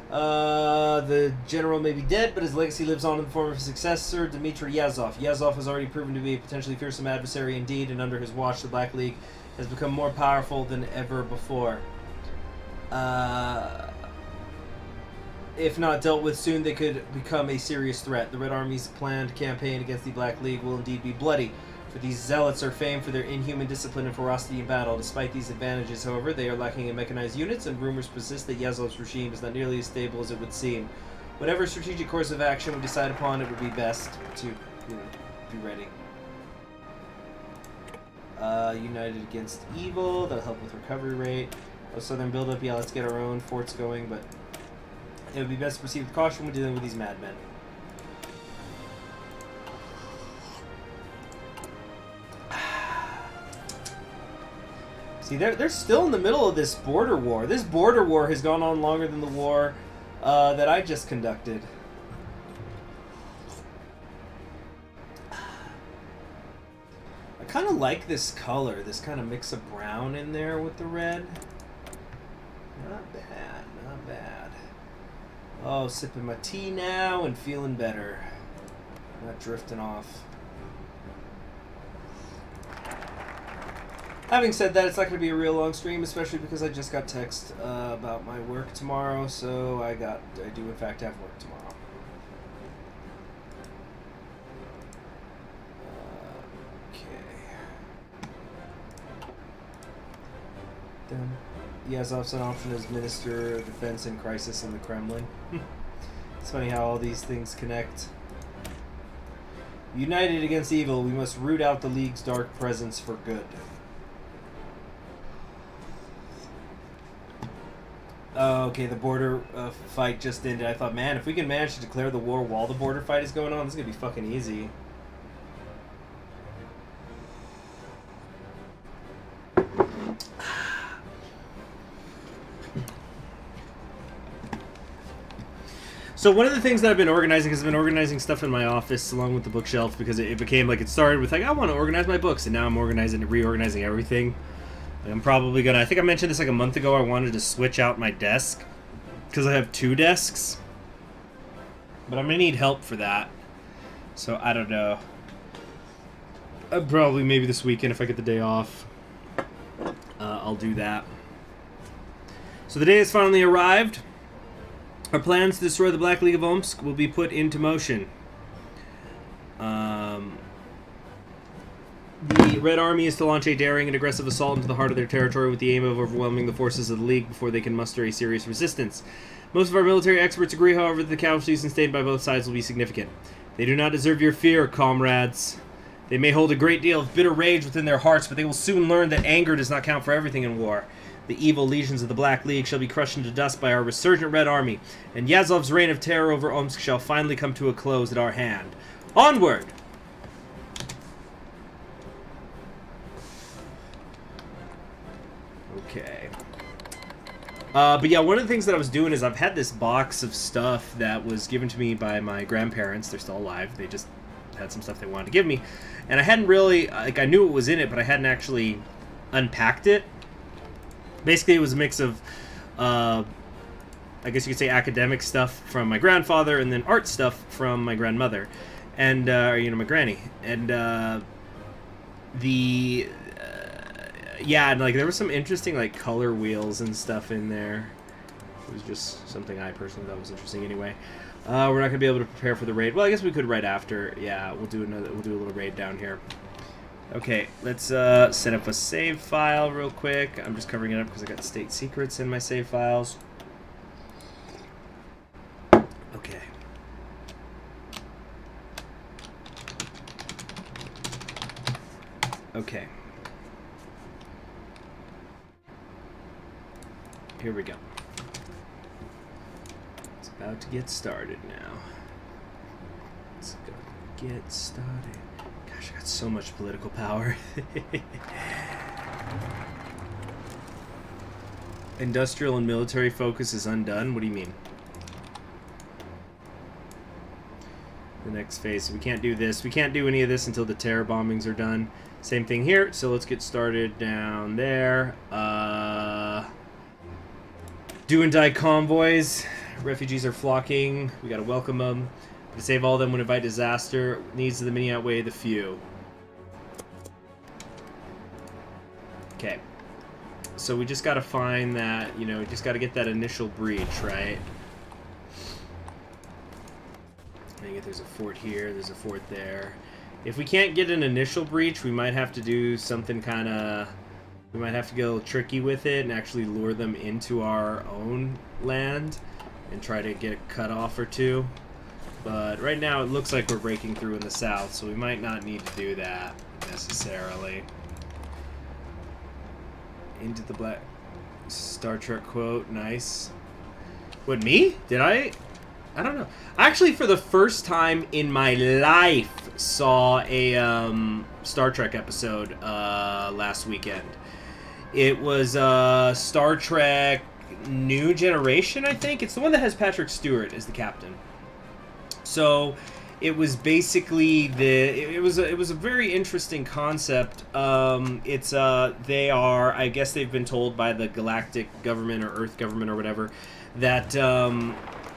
The general may be dead, but his legacy lives on in the form of his successor, Dmitry Yazov. Yazov has already proven to be a potentially fearsome adversary indeed, and under his watch, the Black League has become more powerful than ever before. If not dealt with soon, they could become a serious threat. The Red Army's planned campaign against the Black League will indeed be bloody, for these zealots are famed for their inhuman discipline and ferocity in battle. Despite these advantages, however, they are lacking in mechanized units, and rumors persist that Yazov's regime is not nearly as stable as it would seem. Whatever strategic course of action we decide upon, it would be best to, be ready. United against evil, that'll help with recovery rate. Oh, southern buildup, yeah, let's get our own forts going, but it would be best to proceed with caution when dealing with these madmen. See, they're still in the middle of this border war. This border war has gone on longer than the war that I just conducted. I kind of like this color, this kind of mix of brown in there with the red. Not bad, not bad. Oh, sipping my tea now and feeling better. Not drifting off. Having said that, it's not going to be a real long stream, especially because I just got text about my work tomorrow, so I do in fact have work tomorrow. Okay. Yazov's an option as Minister of Defense in Crisis in the Kremlin. It's funny how all these things connect. United against evil, we must root out the League's dark presence for good. Oh, okay, the border fight just ended. I thought, man, if we can manage to declare the war while the border fight is going on, this is going to be fucking easy. So one of the things that I've been organizing is I've been organizing stuff in my office along with the bookshelf because it became like it started with like I want to organize my books and now I'm reorganizing everything. Like, I'm probably gonna. I think I mentioned this like a month ago. I wanted to switch out my desk because I have 2 desks, but I'm gonna need help for that. So I don't know. Probably maybe this weekend if I get the day off, I'll do that. So the day has finally arrived. Our plans to destroy the Black League of Omsk will be put into motion. The Red Army is to launch a daring and aggressive assault into the heart of their territory with the aim of overwhelming the forces of the League before they can muster a serious resistance. Most of our military experts agree, however, that the casualties sustained by both sides will be significant. They do not deserve your fear, comrades. They may hold a great deal of bitter rage within their hearts, but they will soon learn that anger does not count for everything in war. The evil legions of the Black League shall be crushed into dust by our resurgent Red Army, and Yazov's reign of terror over Omsk shall finally come to a close at our hand. Onward! Okay. But yeah, one of the things that I was doing is I've had this box of stuff that was given to me by my grandparents. They're still alive. They just had some stuff they wanted to give me. And I hadn't really, like, I knew it was in it, but I hadn't actually unpacked it. Basically, it was a mix of, I guess you could say academic stuff from my grandfather and then art stuff from my grandmother. And, you know, my granny. And, yeah, and, like, there was some interesting, like, color wheels and stuff in there. It was just something I personally thought was interesting anyway. We're not going to be able to prepare for the raid. Well, I guess we could right after. Yeah, we'll do a little raid down here. Okay, let's set up a save file real quick. I'm just covering it up because I got state secrets in my save files. Okay. Okay. Here we go. It's about to get started now. Let's go get started. Gosh, I got so much political power. Industrial and military focus is undone. What do you mean? The next phase. We can't do this. We can't do any of this until the terror bombings are done. Same thing here. So let's get started down there. Do and die convoys. Refugees are flocking. We gotta welcome them. To save all of them would invite disaster. Needs of the many outweigh the few. Okay. So we just gotta find that, you know, just gotta get that initial breach, right? I think there's a fort here, there's a fort there. If we can't get an initial breach, we might have to do something kind of... We might have to get a little tricky with it and actually lure them into our own land and try to get a cutoff or two. But right now it looks like we're breaking through in the south, so we might not need to do that necessarily. Into the black... Star Trek quote, nice. What, me? Did I don't know. Actually, for the first time in my life, saw a Star Trek episode last weekend. It was Star Trek New Generation, I think. It's the one that has Patrick Stewart as the captain. So it was basically it was a very interesting concept. They are, I guess they've been told by the galactic government or Earth government or whatever that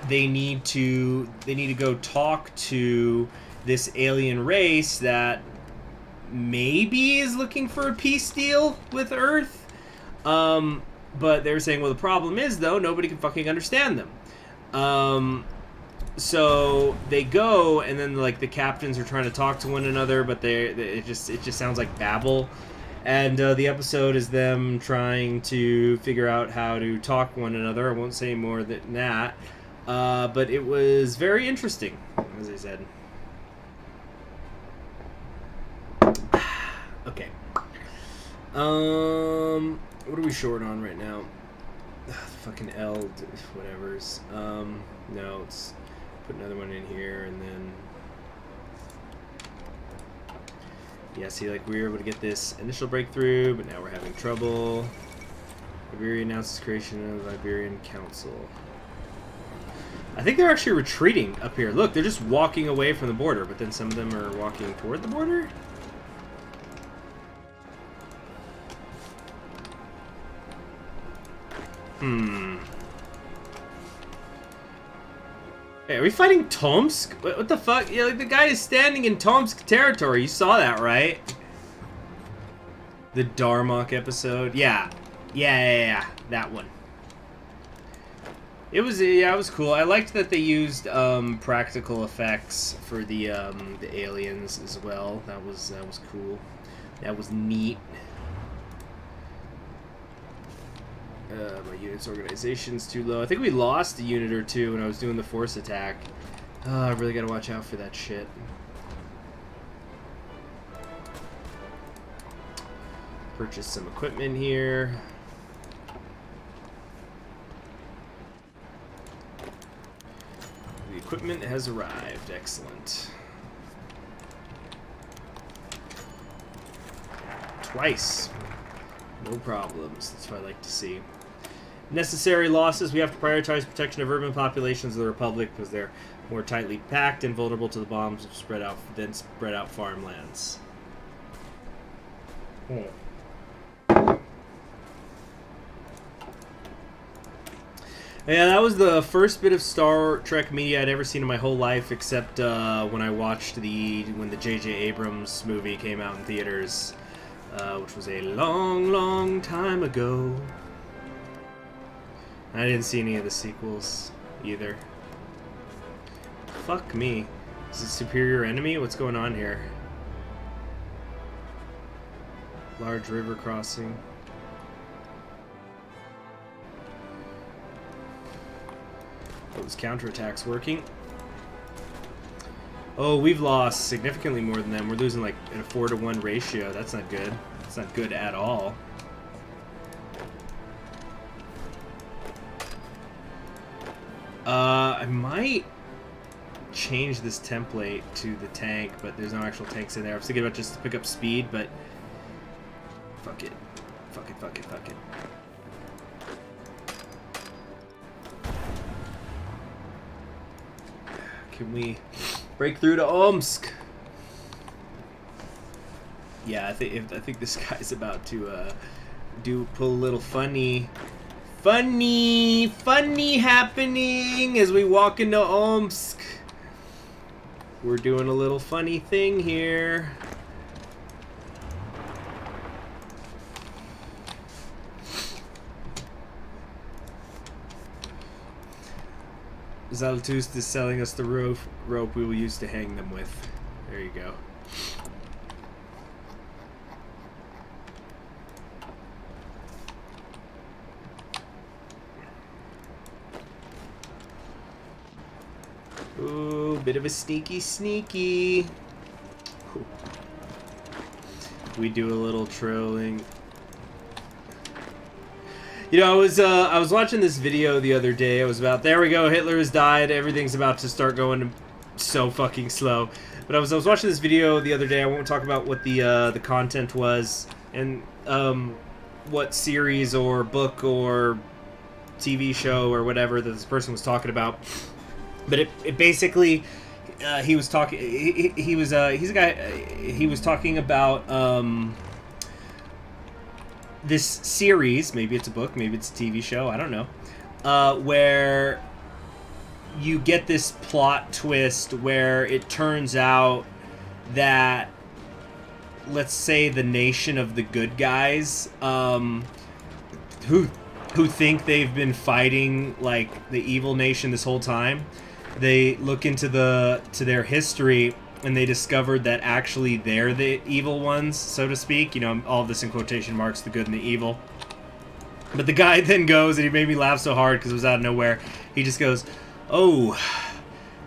they need to go talk to this alien race that maybe is looking for a peace deal with Earth. But they were saying, well, the problem is, though, nobody can fucking understand them. So they go, and then, like, the captains are trying to talk to one another, but it just sounds like babble. And the episode is them trying to figure out how to talk to one another. I won't say more than that. But it was very interesting, as I said. Okay. What are we short on right now? Fucking L, whatever's. No, let's put another one in here, and then... Yeah, see, like, we were able to get this initial breakthrough, but now we're having trouble. Iberia announces creation of Iberian Council. I think they're actually retreating up here. Look, they're just walking away from the border, but then some of them are walking toward the border? Hey, are we fighting Tomsk? What the fuck? Yeah, like the guy is standing in Tomsk territory. You saw that, right? The Darmok episode. Yeah. Yeah. That one. It was, yeah, it was cool. I liked that they used practical effects for the aliens as well. That was cool. That was neat. My unit's organization's too low. I think we lost a unit or two when I was doing the force attack. I really gotta watch out for that shit. Purchase some equipment here. The equipment has arrived. Excellent. Twice. No problems. That's what I like to see. Necessary losses. We have to prioritize protection of urban populations of the Republic because they're more tightly packed and vulnerable to the bombs of spread out farmlands. Yeah, that was the first bit of Star Trek media I'd ever seen in my whole life, except when I watched when the J.J. Abrams movie came out in theaters, which was a long, long time ago. I didn't see any of the sequels either. Fuck me. Is it superior enemy? What's going on here? Large river crossing. Those counterattacks working. Oh, we've lost significantly more than them. We're losing like in a 4-to-1 ratio. That's not good. That's not good at all. I might change this template to the tank, but there's no actual tanks in there. I was thinking about just to pick up speed, but fuck it. Fuck it, fuck it, fuck it. Can we break through to Omsk? Yeah, I think this guy's about to pull a little funny happening as we walk into Omsk. We're doing a little funny thing here. Zarathustra is selling us the rope we will use to hang them with. There you go. Ooh, bit of a sneaky. We do a little trolling. You know, I was watching this video the other day. It was about, there we go, Hitler has died. Everything's about to start going so fucking slow. But I was watching this video the other day. I won't talk about what the content was and what series or book or TV show or whatever that this person was talking about. But it basically, he was talking. He's a guy. He was talking about this series. Maybe it's a book. Maybe it's a TV show. I don't know. Where you get this plot twist where it turns out that, let's say, the nation of the good guys, who think they've been fighting like the evil nation this whole time. They look into their history and they discovered that actually they're the evil ones, so to speak. You know, all of this in quotation marks, the good and the evil. But the guy then goes, and he made me laugh so hard because it was out of nowhere. He just goes, "Oh,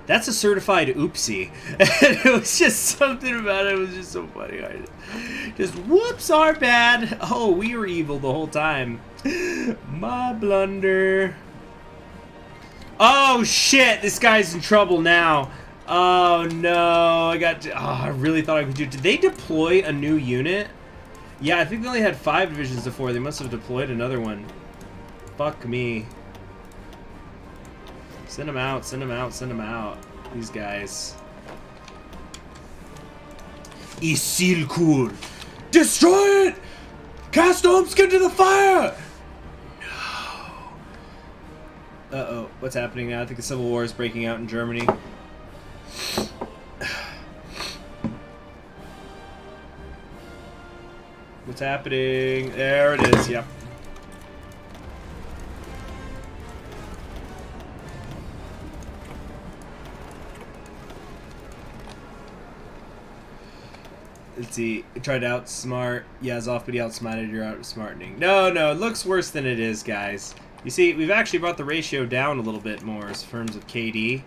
that's a certified oopsie." And it was just something about it. It was just so funny. Just, whoops, our bad. Oh, we were evil the whole time. My blunder. Oh shit, this guy's in trouble now. Oh no, I really thought I could do. Did they deploy a new unit? Yeah, I think they only had 5 divisions before. They must have deployed another one. Fuck me. Send them out, send them out, send them out. These guys. Isilkur! Destroy it! Cast Omsk into the fire! No. Uh-oh. What's happening now? I think the Civil War is breaking out in Germany. What's happening? There it is, yep. Let's see. Tried to outsmart Yazov, but he outsmarted your outsmarting. No, no, it looks worse than it is, guys. You see, we've actually brought the ratio down a little bit more in terms of KD.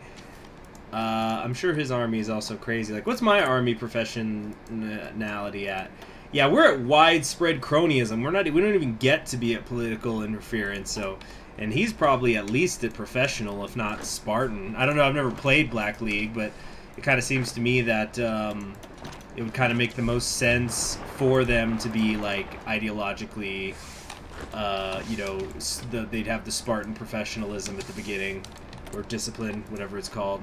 I'm sure his army is also crazy. Like, what's my army professionality at? Yeah, we're at widespread cronyism. We don't even get to be at political interference. So, and he's probably at least at professional, if not Spartan. I don't know. I've never played Black League, but it kind of seems to me that it would kind of make the most sense for them to be like ideologically, you know, they'd have the Spartan professionalism at the beginning, or discipline, whatever it's called.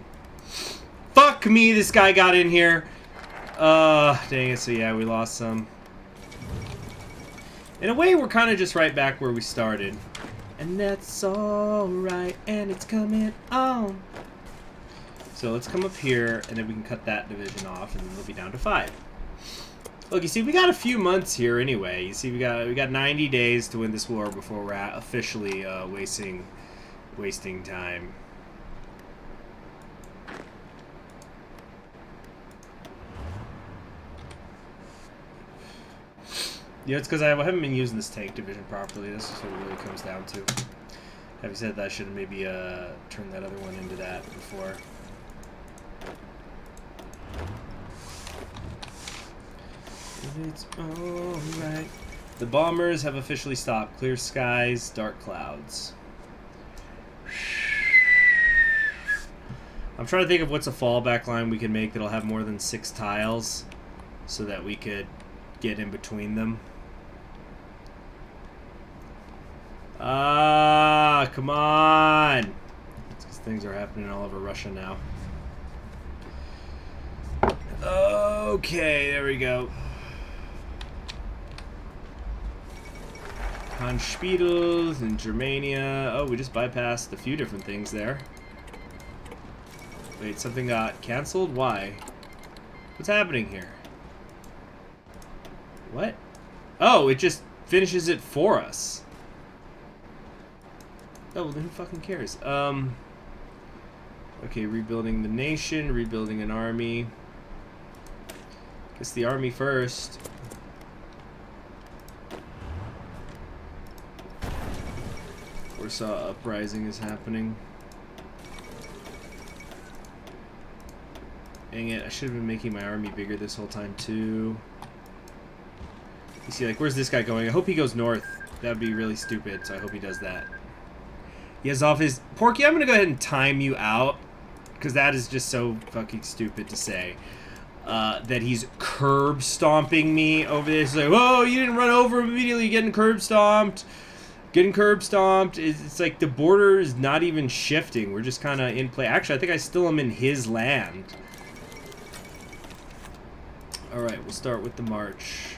Fuck me, this guy got in here. Dang it. So yeah, we lost some. In a way, we're kind of just right back where we started. And that's alright, and it's coming on. So let's come up here, and then we can cut that division off, and then we'll be down to 5. Look, you see, we got a few months here anyway. You see, we got 90 days to win this war before we're officially wasting time. Yeah, it's because I haven't been using this tank division properly. This is what it really comes down to. Having said that, I should have maybe turned that other one into that before. It's alright. The bombers have officially stopped. Clear skies, dark clouds. I'm trying to think of what's a fallback line we can make that'll have more than 6 tiles so that we could get in between them. Ah, come on! It's 'cause things are happening all over Russia now. Okay, there we go. Konspiedels in Germania. Oh, we just bypassed a few different things there. Wait, something got canceled? Why? What's happening here? What? Oh, it just finishes it for us. Oh, well, then who fucking cares? Okay, rebuilding the nation, rebuilding an army. Guess the army first. Warsaw Uprising is happening. Dang it, I should have been making my army bigger this whole time too. You see, like, where's this guy going? I hope he goes north. That would be really stupid, so I hope he does that. Yazov is... Porky, I'm going to go ahead and time you out, because that is just so fucking stupid to say. That he's curb stomping me over this. Like, whoa, you didn't run over him immediately, getting curb stomped. Getting curb stomped. It's like the border is not even shifting. We're just kind of in play. Actually, I think I still am in his land. Alright, we'll start with the march.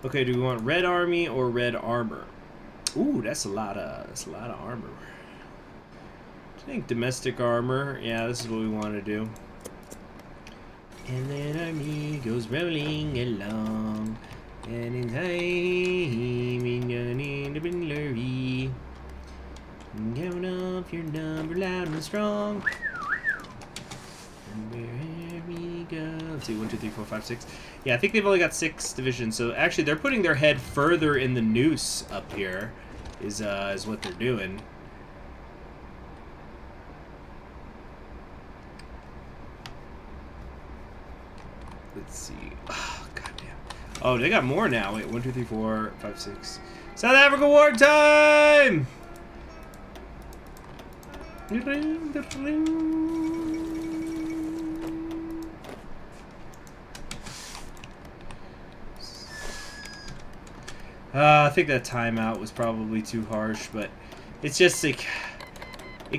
Okay, do we want red army or red armor? Ooh, that's a lot of armor. I think domestic armor. Yeah, this is what we want to do. And then army goes rolling along, and in time we're gonna need a blurry. Count off your number loud and strong. And where we go. Let's see, 1, 2, 3, 4, 5, 6. Yeah, I think they've only got 6 divisions. So actually, they're putting their head further in the noose up here. Is what they're doing. Let's see. Oh, goddamn. Oh, they got more now. Wait, 1, 2, 3, 4, 5, 6. South Africa war time! I think that timeout was probably too harsh, but it's just like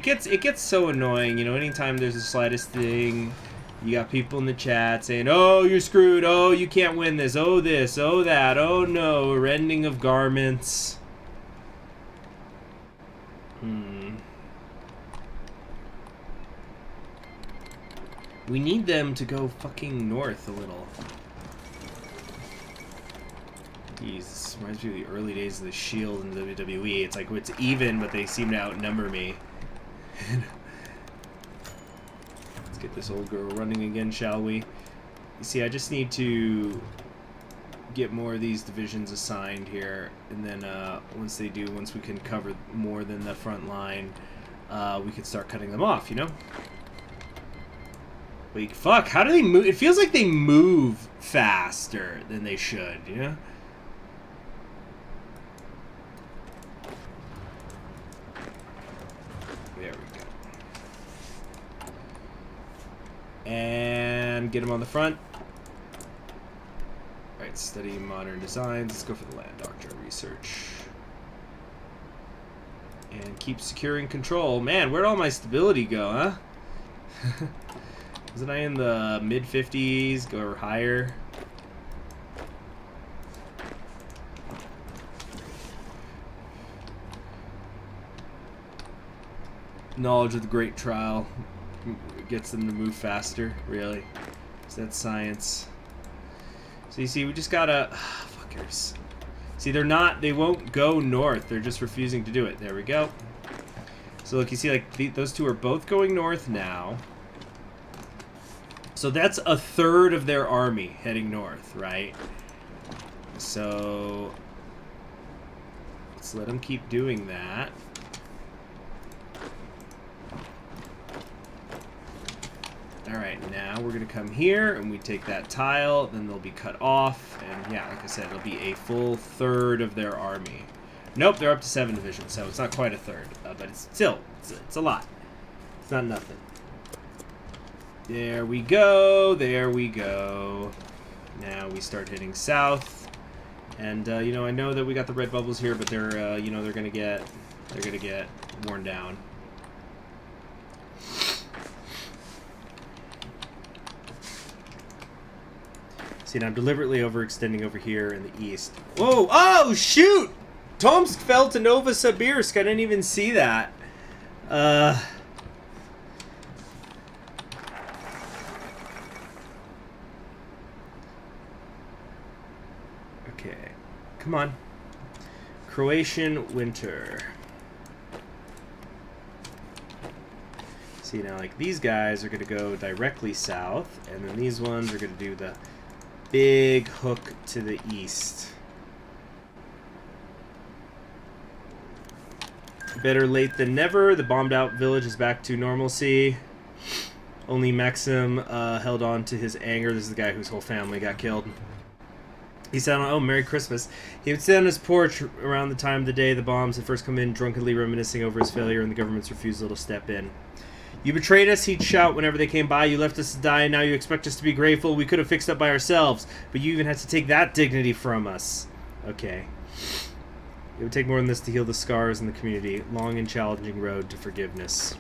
It gets so annoying, you know, anytime there's the slightest thing, you got people in the chat saying, oh, you're screwed, oh, you can't win this, oh that, oh no, rending of garments. We need them to go fucking north a little. Jeez, this reminds me of the early days of the Shield in WWE. It's like, it's even, but they seem to outnumber me. Let's get this old girl running again, shall we? You see, I just need to get more of these divisions assigned here, and then once they do, once we can cover more than the front line, we can start cutting them off, you know? Like, fuck, how do they move? It feels like they move faster than they should, you know? There we go. And get them on the front. Alright, study modern designs. Let's go for the land doctrine research. And keep securing control. Man, where'd all my stability go, huh? Wasn't I in the mid-50s, go higher? Knowledge of the Great Trial gets them to move faster, really. So that's science. So you see, we just gotta... fuckers. See, they won't go north. They're just refusing to do it. There we go. So look, you see, like, those two are both going north now. So that's a third of their army heading north, right? So let's let them keep doing that. Alright, now we're going to come here and we take that tile, then they'll be cut off. And yeah, like I said, it'll be a full third of their army. Nope, they're up to 7 divisions, so it's not quite a third. But it's still, it's a lot. It's not nothing. There we go, there we go. Now we start heading south. And, you know, I know that we got the red bubbles here, but they're, you know, they're gonna get worn down. See, now I'm deliberately overextending over here in the east. Whoa, oh, shoot! Tomsk fell to Novosibirsk, I didn't even see that. Come on. Croatian winter. See, now, like, these guys are going to go directly south, and then these ones are going to do the big hook to the east. Better late than never. The bombed-out village is back to normalcy. Only Maxim held on to his anger. This is the guy whose whole family got killed. He said, oh, Merry Christmas. He would sit on his porch around the time of the day the bombs had first come in, drunkenly reminiscing over his failure and the government's refusal to step in. You betrayed us, he'd shout whenever they came by. You left us to die, and now you expect us to be grateful. We could have fixed up by ourselves, but you even had to take that dignity from us. Okay. It would take more than this to heal the scars in the community. Long and challenging road to forgiveness.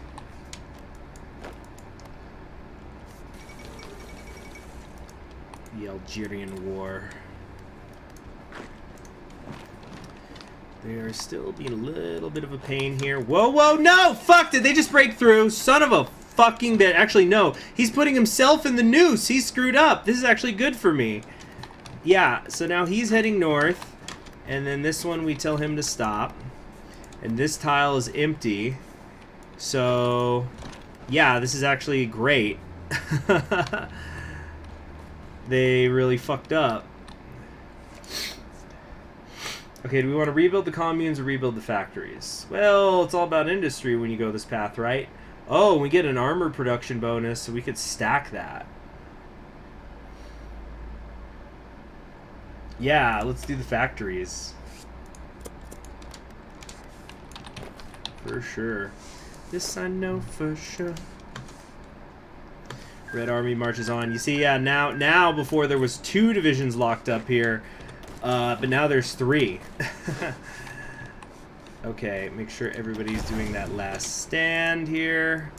The Algerian War. They are still being a little bit of a pain here. Whoa, whoa, no! Fuck, did they just break through? Son of a fucking bitch. Actually, no. He's putting himself in the noose. He's screwed up. This is actually good for me. Yeah, so now he's heading north. And then this one we tell him to stop. And this tile is empty. So, yeah, this is actually great. They really fucked up. Okay, do we want to rebuild the communes or rebuild the factories? Well, it's all about industry when you go this path, right? Oh, we get an armor production bonus, so we could stack that. Yeah, let's do the factories. For sure. This I know for sure. Red Army marches on. You see, yeah, now before there was 2 divisions locked up here. But now there's 3. Okay, make sure everybody's doing that last stand here.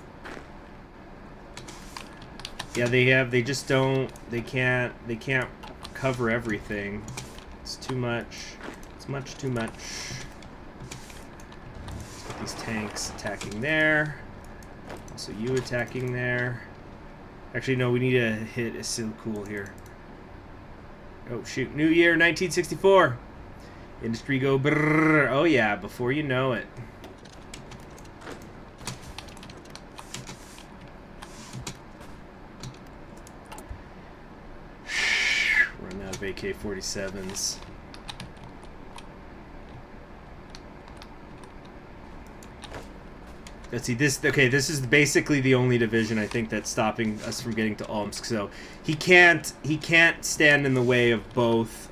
Yeah, they just don't, they can't cover everything. It's too much. It's much too much. These tanks attacking there. Also you attacking there. Actually, no, we need to hit a still cool here. Oh, shoot. New Year, 1964. Industry go brrrr. Oh, yeah, before you know it. Run out of AK-47s. Let's see, this, okay, this is basically the only division I think that's stopping us from getting to Omsk. So he can't stand in the way of both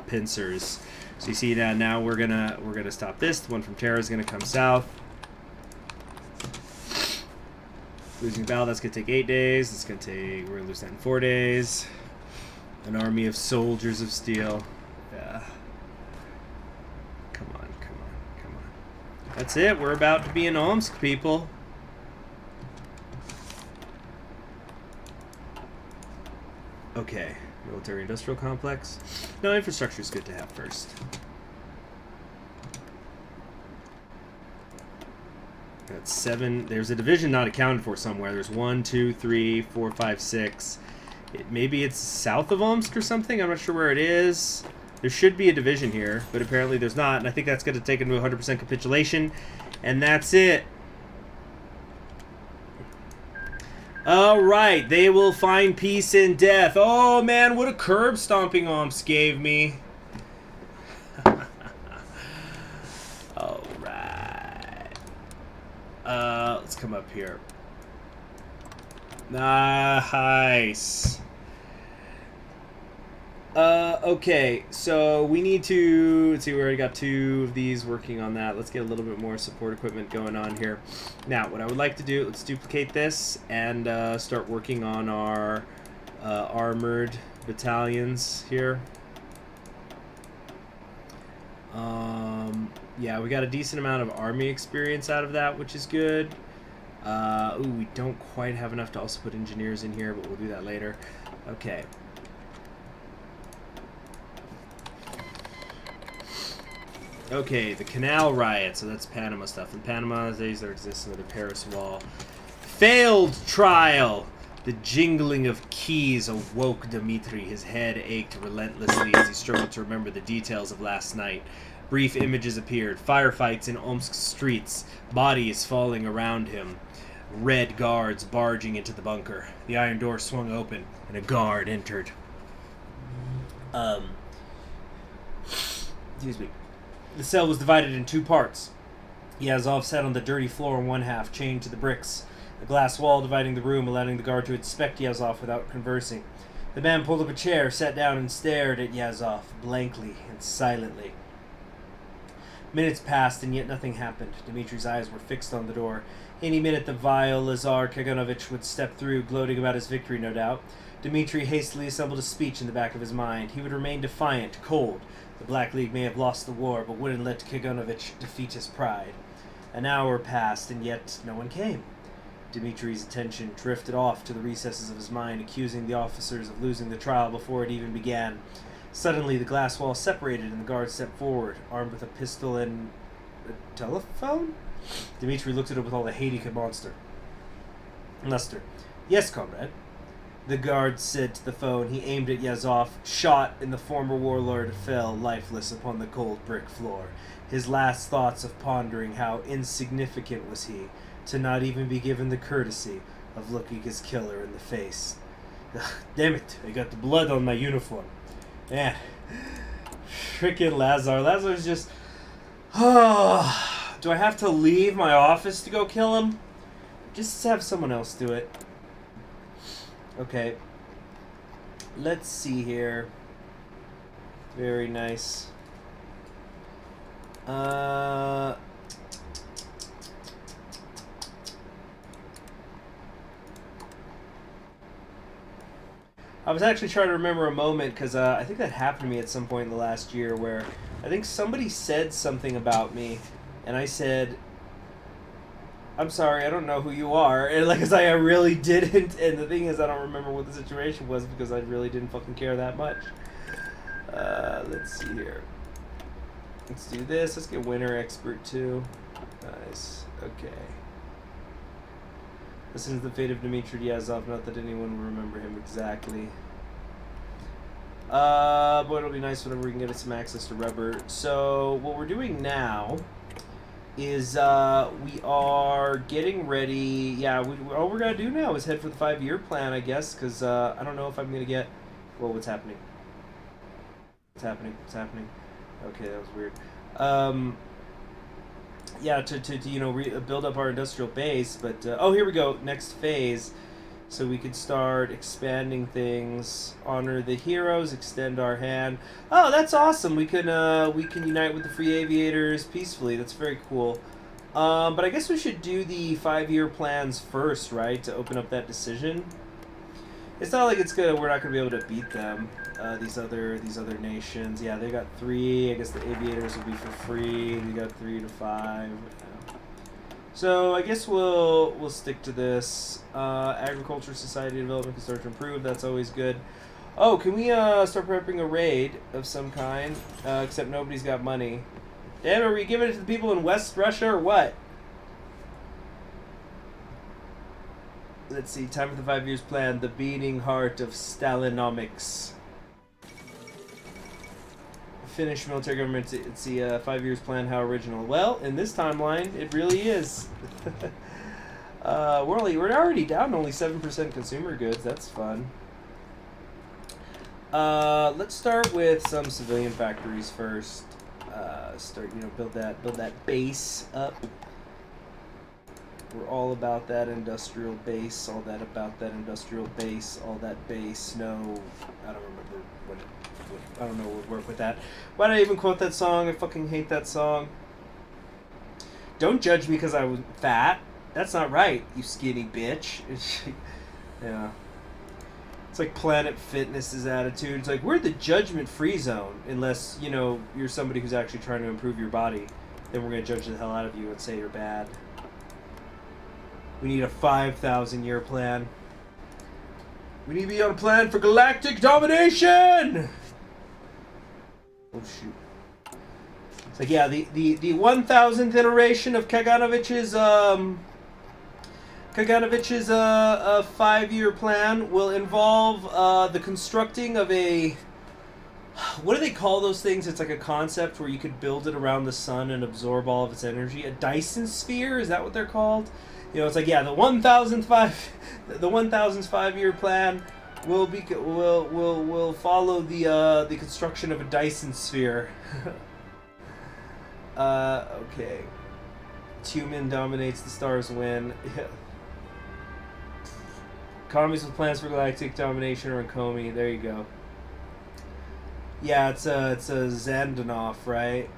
pincers. So you see that now we're gonna stop this. The one from Terra is gonna come south. Losing battle, that's gonna take 8 days. It's gonna take, we're gonna lose that in 4 days. An army of soldiers of steel. Yeah. Come on. That's it. We're about to be in Omsk, people. Okay. Military-industrial complex. No, infrastructure is good to have first. That's 7. There's a division not accounted for somewhere. There's 1, 2, 3, 4, 5, 6. Maybe it's south of Omsk or something. I'm not sure where it is. There should be a division here, but apparently there's not, and I think that's going to take them to 100% capitulation, and that's it. All right, they will find peace in death. Oh, man, what a curb stomping Omsk gave me. All right. Let's come up here. Nice. Okay, so we need to, let's see, we already got 2 of these working on that. Let's get a little bit more support equipment going on here. Now, what I would like to do, let's duplicate this and start working on our armored battalions here. Yeah, we got a decent amount of army experience out of that, which is good. Ooh, we don't quite have enough to also put engineers in here, but we'll do that later. Okay. Okay, the Canal Riot, so that's Panama stuff. In Panama, there exists another Paris Wall. Failed trial! The jingling of keys awoke Dmitri. His head ached relentlessly as he struggled to remember the details of last night. Brief images appeared. Firefights in Omsk streets. Bodies falling around him. Red guards barging into the bunker. The iron door swung open, and a guard entered. Excuse me. The cell was divided in 2 parts. Yazov sat on the dirty floor in one half, chained to the bricks. A glass wall dividing the room, allowing the guard to inspect Yazov without conversing. The man pulled up a chair, sat down, and stared at Yazov, blankly and silently. Minutes passed, and yet nothing happened. Dmitri's eyes were fixed on the door. Any minute the vile Lazar Kaganovich would step through, gloating about his victory, no doubt. Dmitri hastily assembled a speech in the back of his mind. He would remain defiant, cold. The Black League may have lost the war, but wouldn't let Kaganovich defeat his pride. An hour passed, and yet no one came. Dmitri's attention drifted off to the recesses of his mind, accusing the officers of losing the trial before it even began. Suddenly, the glass wall separated, and the guard stepped forward, armed with a pistol and a telephone? Dmitri looked at it with all the hate he could muster. Yes, comrade. The guard said to the phone. He aimed at Yazov, shot, and the former warlord fell lifeless upon the cold brick floor. His last thoughts of pondering how insignificant was he to not even be given the courtesy of looking his killer in the face. Ugh, damn it, I got the blood on my uniform. Man, frickin' Lazar. Lazar's just... do I have to leave my office to go kill him? Just have someone else do it. Okay. Let's see here. Very nice. I was actually trying to remember a moment, because I think that happened to me at some point in the last year where I think somebody said something about me and I said, I'm sorry, I don't know who you are. And like, 'cause I really didn't. And the thing is, I don't remember what the situation was because I really didn't fucking care that much. Let's see here. Let's do this. Let's get Winter Expert too. Nice. Okay. This is the fate of Dmitry Dyazov. Not that anyone will remember him exactly. But it'll be nice whenever we can get some access to rubber. So what we're doing now is we are getting ready. Yeah, all we're gonna do now is head for the 5-year plan, I guess, because I don't know if I'm gonna get. Whoa, what's happening? What's happening? What's happening? Okay, that was weird. Yeah, to you know build up our industrial base, but oh, here we go. Next phase. So we could start expanding things, honor the heroes, extend our hand. Oh, that's awesome. We can unite with the free aviators peacefully. That's very cool. But I guess we should do the 5-year plans first, right? To open up that decision. It's not like we're not gonna be able to beat them. These other nations. Yeah, they got 3. I guess the aviators will be for free. We got 3 to 5. So I guess we'll stick to this. Agriculture, society development can start to improve. That's always good. Oh, can we start prepping a raid of some kind? Except nobody's got money. Damn, are we giving it to the people in West Russia or what? Let's see. Time for the 5 years plan. The beating heart of Stalinomics. Finnish military government. It's the 5 years plan. How original? Well, in this timeline, it really is. We're already down to only 7% consumer goods. That's fun. Let's start with some civilian factories first. Build that base up. We're all about that industrial base. All that about that industrial base. All that base. No, I don't remember what. I don't know what would work with that. Why did I even quote that song? I fucking hate that song. Don't judge me because I was fat. That's not right, you skinny bitch. Yeah. It's like Planet Fitness's attitude. It's like, we're the judgment-free zone. Unless, you know, you're somebody who's actually trying to improve your body. Then we're going to judge the hell out of you and say you're bad. We need a 5,000-year plan. We need to be on a plan for galactic domination! Oh shoot. It's like, yeah, the 1000th iteration of Kaganovich's 5-year plan will involve the constructing of a, what do they call those things? It's like a concept where you could build it around the sun and absorb all of its energy. A Dyson sphere, is that what they're called? You know, it's like, yeah, the 1000th 5-year plan will follow the construction of a Dyson sphere. Okay. Tyumen dominates, the stars win. Yeah. Economies with plans for galactic domination are in Komi. There you go. Yeah, it's a Zandanov, right?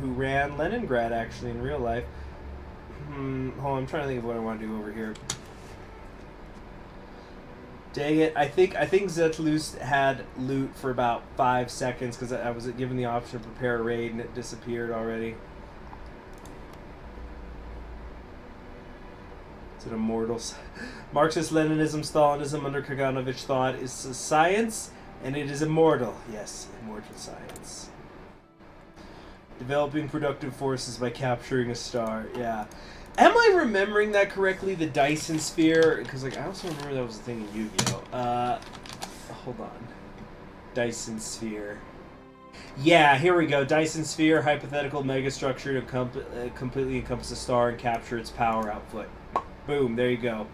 Who ran Leningrad actually in real life. Hold on, I'm trying to think of what I want to do over here. Dang it! I think Zetlus had loot for about 5 seconds because I was given the option to prepare a raid and it disappeared already. It's an immortal. Marxist Leninism, Stalinism under Kaganovich thought is a science, and it is immortal. Yes, immortal science. Developing productive forces by capturing a star. Yeah. Am I remembering that correctly? The Dyson sphere? Because like I also remember that was a thing in Yu-Gi-Oh. Hold on. Dyson sphere. Yeah, here we go. Dyson sphere, hypothetical megastructure to completely encompass a star and capture its power output. Boom, there you go.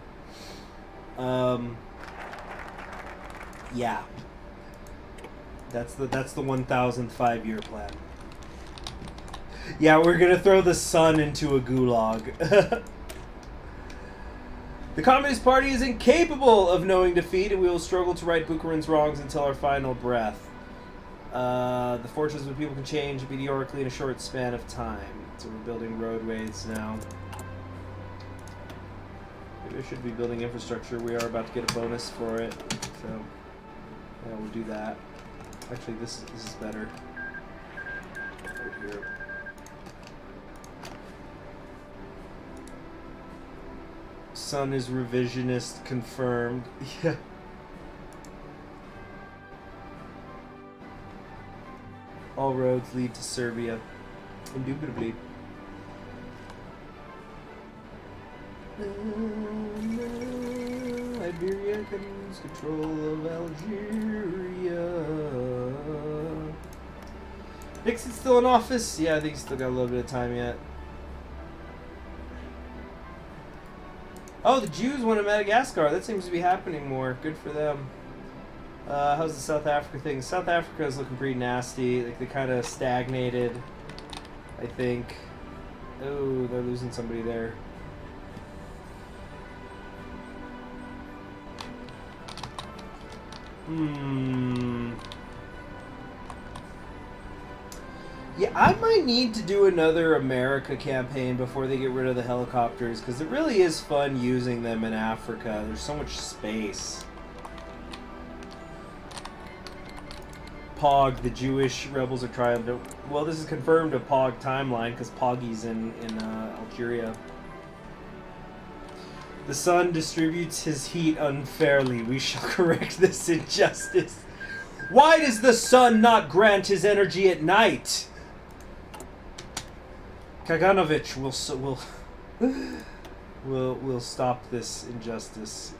Yeah. That's the 1000th 5-year plan. Yeah, we're gonna throw the sun into a gulag. The Communist Party is incapable of knowing defeat, and we will struggle to right Bukharin's wrongs until our final breath. The fortunes of the people can change meteorically in a short span of time. So we're building roadways now. Maybe I should be building infrastructure. We are about to get a bonus for it. So, yeah, we'll do that. Actually, this is better. Right here. Sun is revisionist confirmed. Yeah. All roads lead to Serbia. Indubitably. Iberia claims control of Algeria. Nixon's still in office? Yeah, I think he's still got a little bit of time yet. Oh, the Jews won in Madagascar. That seems to be happening more. Good for them. How's the South Africa thing? South Africa is looking pretty nasty. Like, they kind of stagnated, I think. Oh, they're losing somebody there. Yeah, I might need to do another America campaign before they get rid of the helicopters, because it really is fun using them in Africa. There's so much space. Pog, the Jewish rebels are triumphant. Well, this is confirmed a Pog timeline, because Poggy's in Algeria. The sun distributes his heat unfairly. We shall correct this injustice. Why does the sun not grant his energy at night? Kaganovich will stop this injustice.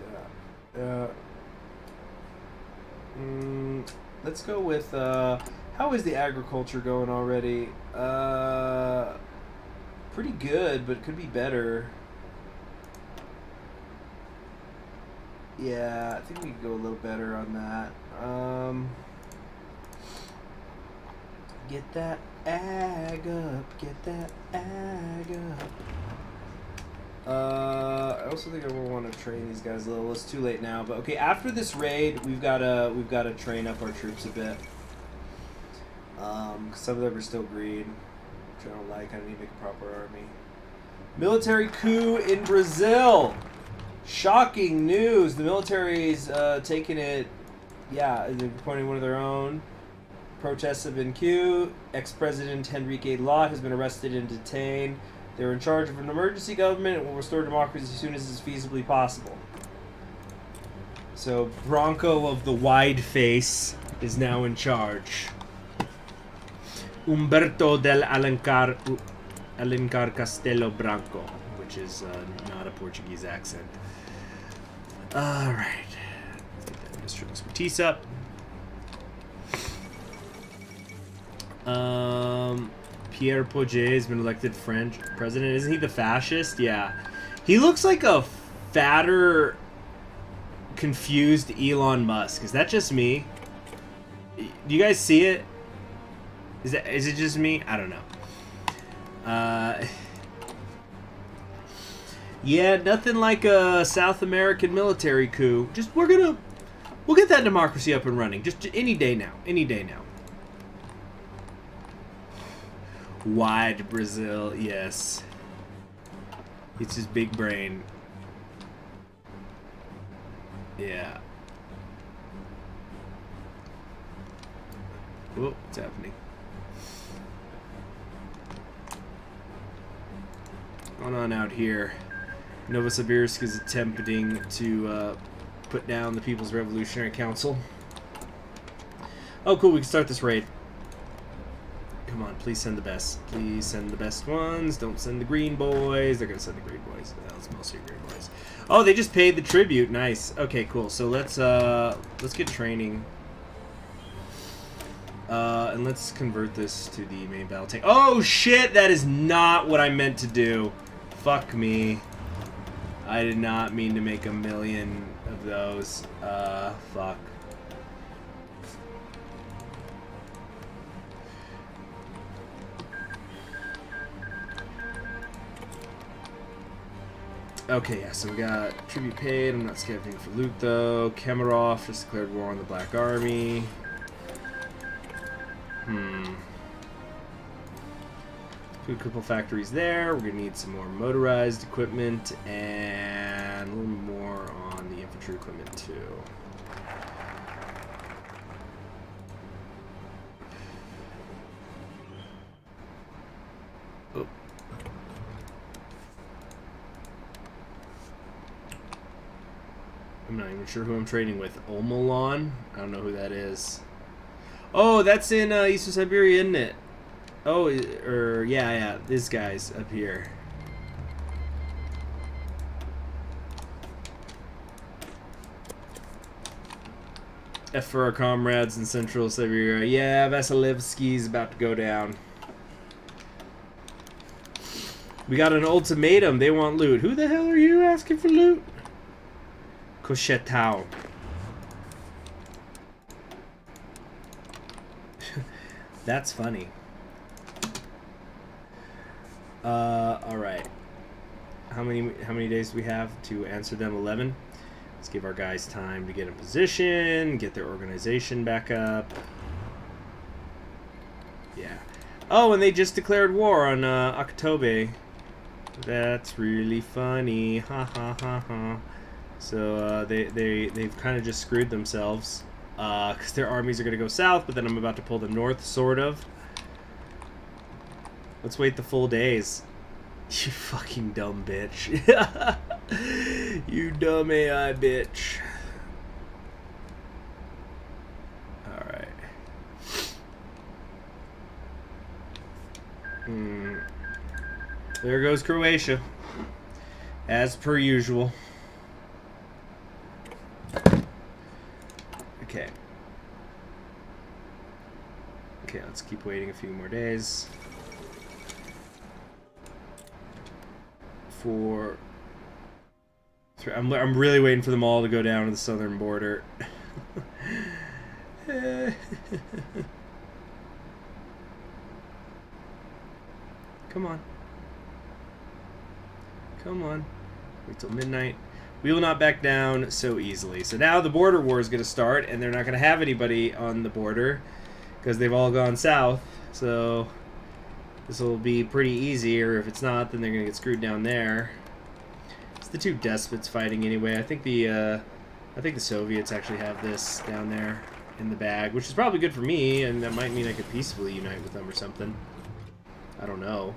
Let's go with how is the agriculture going already? Pretty good, but it could be better. Yeah, I think we could go a little better on that. Get that ag up, get that ag up. I also think I will want to train these guys a little. It's too late now, but okay. After this raid, we've got to train up our troops a bit. Some of them are still green, which I don't like. I need to make a proper army. Military coup in Brazil. Shocking news. The military's taking it. Yeah, they're appointing one of their own. Protests have been queued. Ex-President Henrique Lott has been arrested and detained. They're in charge of an emergency government and will restore democracy as soon as is feasibly possible. So, Bronco of the wide face is now in charge. Umberto del Alencar Castelo Branco, which is not a Portuguese accent. Alright. Let's get that industrial expertise up. Pierre Poget has been elected French president. Isn't he the fascist? Yeah. He looks like a fatter, confused Elon Musk. Is that just me? Do you guys see it? Is it just me? I don't know. Yeah, nothing like a South American military coup. We'll get that democracy up and running. Just any day now. Any day now. Wide Brazil, yes. It's his big brain. Yeah. Whoa, what's happening? What's going on out here? Novosibirsk is attempting to put down the People's Revolutionary Council. Oh, cool, we can start this raid. Come on, please send the best. Please send the best ones. Don't send the green boys. They're gonna send the green boys. That's mostly green boys. Oh, they just paid the tribute. Nice. Okay, cool. So let's get training. And let's convert this to the main battle tank. Oh shit! That is not what I meant to do. Fuck me. I did not mean to make 1 million of those. Fuck. Okay, yeah, so we got tribute paid. I'm not scavenging for loot, though. Kemerov just declared war on the Black Army. Food couple factories there. We're going to need some more motorized equipment and a little more on the infantry equipment, too. I'm not even sure who I'm trading with. Omolon? I don't know who that is. Oh, that's in Eastern Siberia, isn't it? Oh, yeah, this guy's up here. F for our comrades in Central Siberia. Yeah, Vasilevsky's about to go down. We got an ultimatum. They want loot. Who the hell are you asking for loot? Koshetau. That's funny. Alright. How many days do we have to answer them? 11? Let's give our guys time to get in position, get their organization back up. Yeah. Oh, and they just declared war on October. That's really funny. Ha ha ha ha. So they've kind of just screwed themselves. Because their armies are going to go south, but then I'm about to pull them north, sort of. Let's wait the full days. You fucking dumb bitch. You dumb AI bitch. Alright. There goes Croatia. As per usual. Okay. Okay, let's keep waiting a few more days. I'm really waiting for them all to go down to the southern border. Come on. Come on. Wait till midnight. We will not back down so easily. So now the border war is going to start, and they're not going to have anybody on the border because they've all gone south. So this will be pretty easy, or if it's not, then they're going to get screwed down there. It's the two despots fighting anyway. I think the Soviets actually have this down there in the bag, which is probably good for me, and that might mean I could peacefully unite with them or something. I don't know.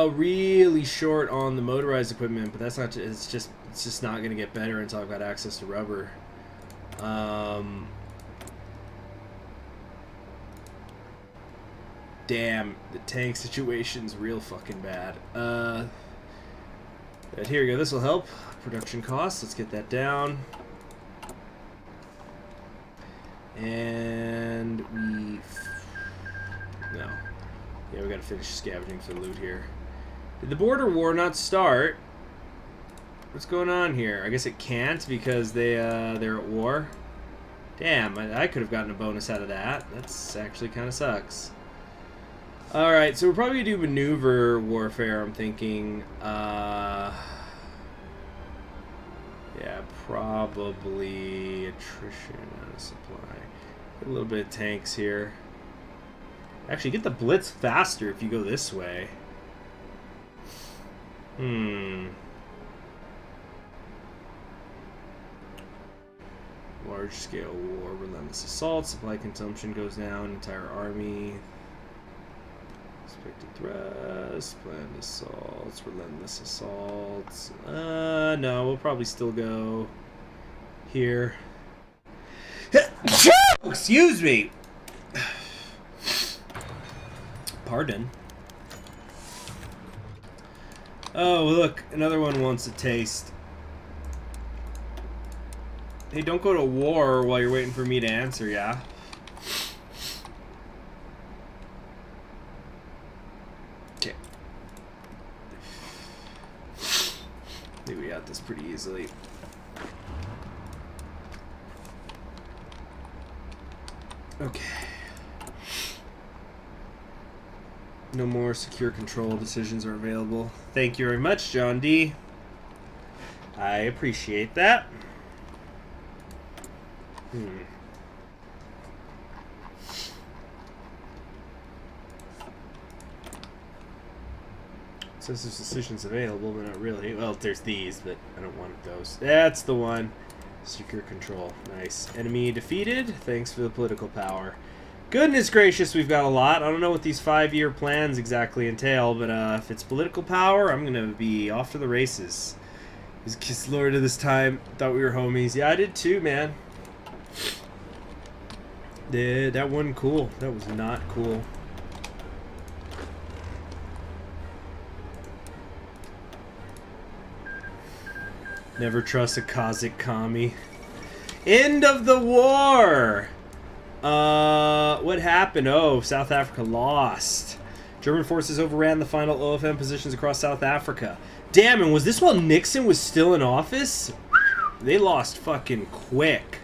Really short on the motorized equipment, but that's not. It's just not going to get better until I've got access to rubber. Damn, the tank situation's real fucking bad. But here we go. This will help. Production costs. Let's get that down. And we... No. Yeah, we gotta finish scavenging for loot here. Did the border war not start? What's going on here? I guess it can't because they're at war. Damn, I could have gotten a bonus out of that. That's actually kind of sucks. Alright, so we're probably going to do maneuver warfare, I'm thinking. Yeah, probably attrition out of supply. Get a little bit of tanks here. Actually, get the blitz faster if you go this way. Large scale war, relentless assault, supply consumption goes down, entire army. Expected thrust, planned assaults, relentless assaults. No, we'll probably still go here. Excuse me! Pardon. Oh, look, another one wants a taste. Hey, don't go to war while you're waiting for me to answer, yeah? Okay. I think we got this pretty easily. Okay. No more secure control decisions are available. Thank you very much, John D. I appreciate that. Says there's decisions available, but not really. Well, there's these, but I don't want those. That's the one. Secure control. Nice. Enemy defeated. Thanks for the political power. Goodness gracious, we've got a lot. I don't know what these 5-year plans exactly entail, but if it's political power, I'm going to be off to the races. Just kiss Lord of this time. Thought we were homies. Yeah, I did too, man. Yeah, that wasn't cool. That was not cool. Never trust a Kazakh commie. End of the war! What happened? Oh, South Africa lost. German forces overran the final OFM positions across South Africa. Damn, and was this while Nixon was still in office? They lost fucking quick.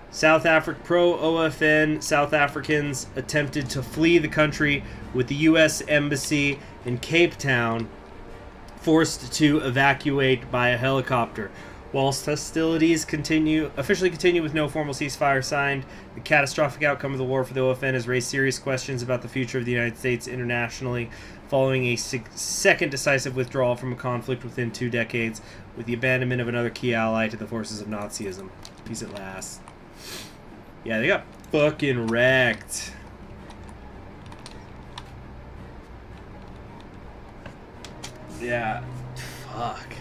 South Africa pro-OFN South Africans attempted to flee the country with the U.S. Embassy in Cape Town forced to evacuate by a helicopter. Whilst hostilities officially continue with no formal ceasefire signed, the catastrophic outcome of the war for the OFN has raised serious questions about the future of the United States internationally, following a second decisive withdrawal from a conflict within 2 decades, with the abandonment of another key ally to the forces of Nazism. Peace at last. Yeah, they got fucking wrecked. Yeah. Fuck.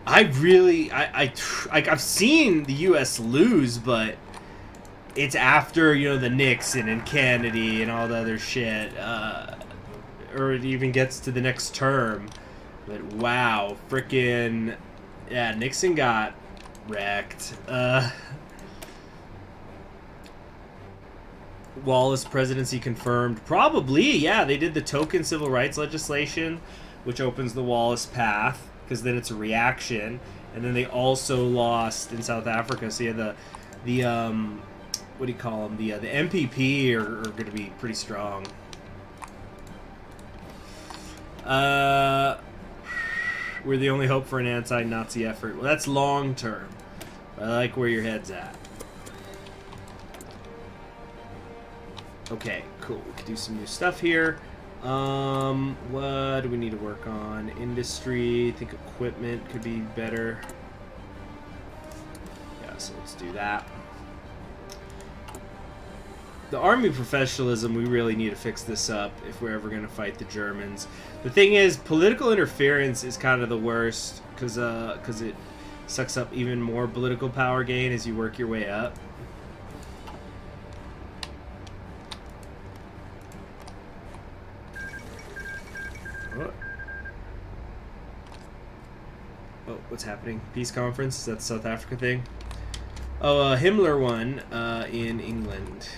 I've seen the U.S. lose, but it's after, you know, the Nixon and Kennedy and all the other shit, or it even gets to the next term. But wow, frickin', yeah, Nixon got wrecked. Wallace presidency confirmed. Probably, yeah, they did the token civil rights legislation, which opens the Wallace path, because then it's a reaction, and then they also lost in South Africa. So yeah, the what do you call them? The MPP are going to be pretty strong. We're the only hope for an anti-Nazi effort. Well, that's long term. I like where your head's at. Okay, cool. We can do some new stuff here. What do we need to work on? Industry. I think equipment could be better. Yeah, so let's do that. The army professionalism, we really need to fix this up if we're ever going to fight the Germans. The thing is, political interference is kind of the worst because it sucks up even more political power gain as you work your way up. Oh, what's happening? Peace conference? Is that the South Africa thing? Oh, Himmler won in England.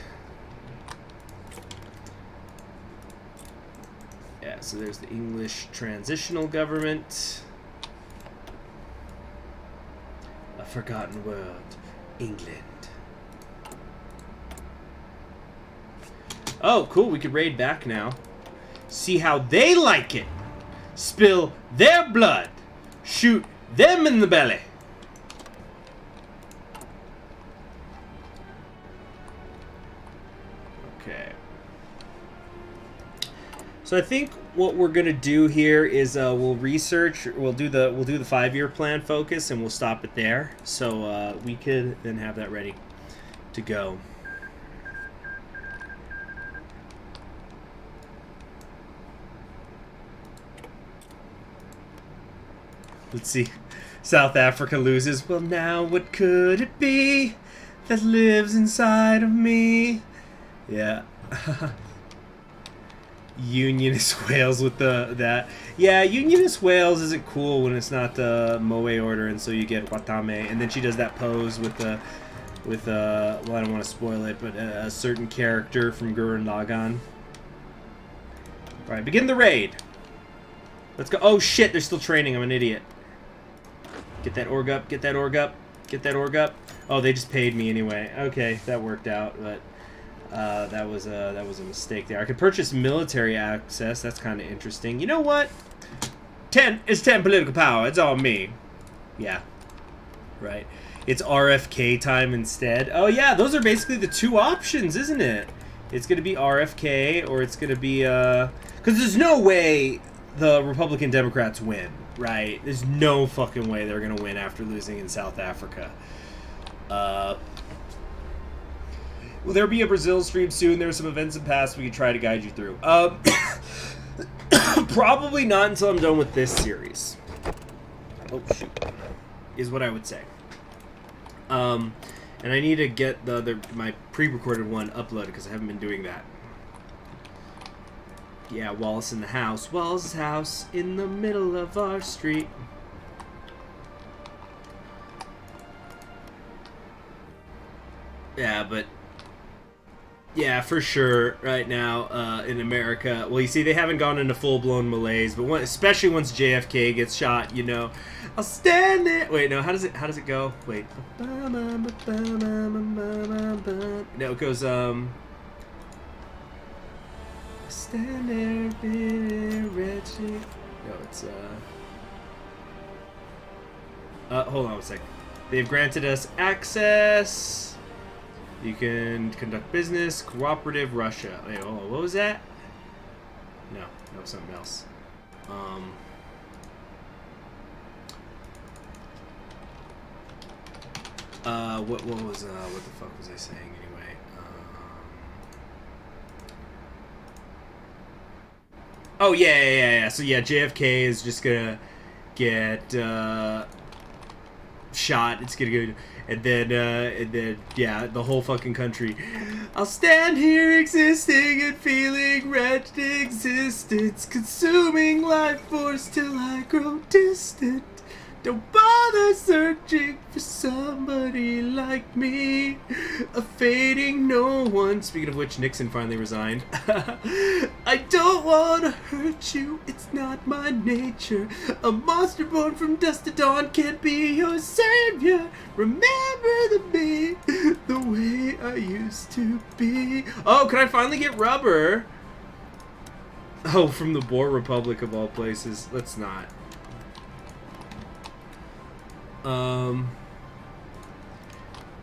Yeah, so there's the English transitional government. A forgotten world. England. Oh, cool. We could raid back now. See how they like it. Spill their blood. Shoot them in the belly. Okay. So I think what we're gonna do here is we'll research. We'll do the 5-year plan focus, and we'll stop it there. So we could then have that ready to go. Let's see. South Africa loses. Well, now what could it be that lives inside of me? Yeah. Unionist Wales with that. Yeah, Unionist Wales isn't cool when it's not the Moe order, and so you get Watame, and then she does that pose with well, I don't want to spoil it, but a certain character from Gurren Lagann. All right, begin the raid. Let's go. Oh shit, they're still training. I'm an idiot. Get that org up. Get that org up. Get that org up. Oh, they just paid me anyway. Okay, that worked out, but that was a mistake there. I could purchase military access. That's kind of interesting. You know what? 10 political power. It's all me. Yeah. Right. It's RFK time instead. Oh yeah, those are basically the two options, isn't it? It's gonna be RFK or it's gonna be because there's no way the Republican Democrats win, right? There's no fucking way they're gonna win after losing in South Africa. Will there be a Brazil stream soon? There are some events in past we could try to guide you through. Probably not until I'm done with this series. Oh, shoot. Is what I would say. And I need to get my pre-recorded one uploaded because I haven't been doing that. Yeah, Wallace in the house. Wallace's house in the middle of our street. Yeah, but yeah, for sure. Right now, in America, well, you see, they haven't gone into full-blown malaise, but especially once JFK gets shot, you know, I'll stand there. Wait, no, how does it go? Wait, no, it goes stand there, wretched. No, it's hold on one sec. They've granted us access. You can conduct business, cooperative, Russia. Wait, hold on, what was that? No, that was something else. What the fuck was I saying anyway? Oh yeah. So yeah, JFK is just gonna get shot. It's gonna go. And then, yeah, the whole fucking country. I'll stand here existing and feeling wretched existence, consuming life force till I grow distant. Don't bother searching for somebody like me, a fading no one. Speaking of which, Nixon finally resigned. I don't want to hurt you, it's not my nature. A monster born from dust to dawn can't be your savior. Remember me the way I used to be. Oh, can I finally get rubber? Oh, from the Boer Republic of all places. Let's not.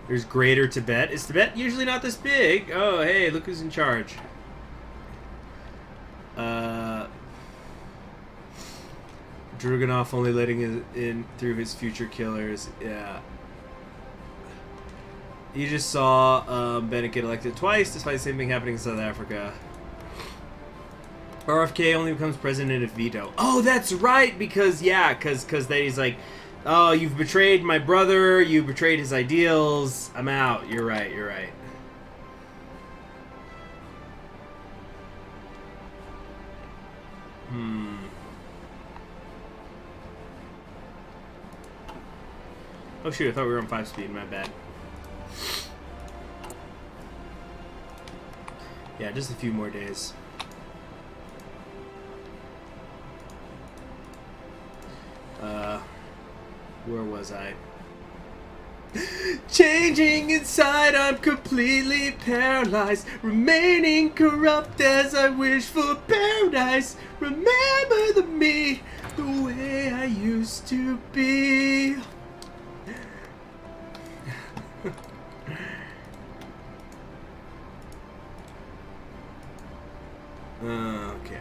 There's Greater Tibet. Is Tibet usually not this big? Oh, hey, look who's in charge. Druganov only letting in through his future killers. Yeah. You just saw Bennett get elected twice, despite the same thing happening in South Africa. RFK only becomes president if veto. Oh, that's right, because, yeah, because then he's like, oh, you've betrayed my brother, you betrayed his ideals, I'm out. You're right. Oh shoot, I thought we were on 5 speed, my bad. Yeah, just a few more days. Where was I? Changing inside, I'm completely paralyzed, remaining corrupt as I wish for paradise. Remember me the way I used to be. Okay.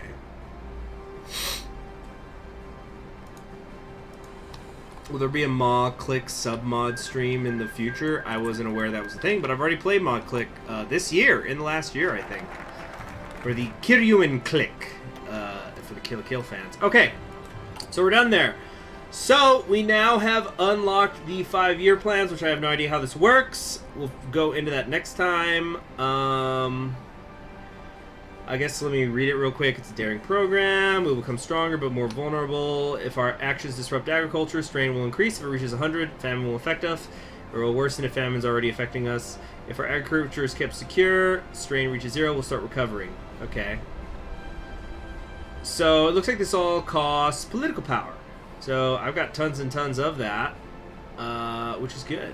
Will there be a Mod Click sub-mod stream in the future? I wasn't aware that was a thing, but I've already played Mod Click this year, in the last year, I think. For the Tyumen Click, for the Kill Kill fans. Okay, so we're done there. So, we now have unlocked the 5-year plans, which I have no idea how this works. We'll go into that next time. I guess let me read it real quick. It's a daring program. We will become stronger but more vulnerable. If our actions disrupt agriculture, strain will increase. If it reaches 100, famine will affect us. Or will worsen if famine's already affecting us. If our agriculture is kept secure, strain reaches 0, we'll start recovering. Okay. So it looks like this all costs political power. So I've got tons and tons of that, which is good.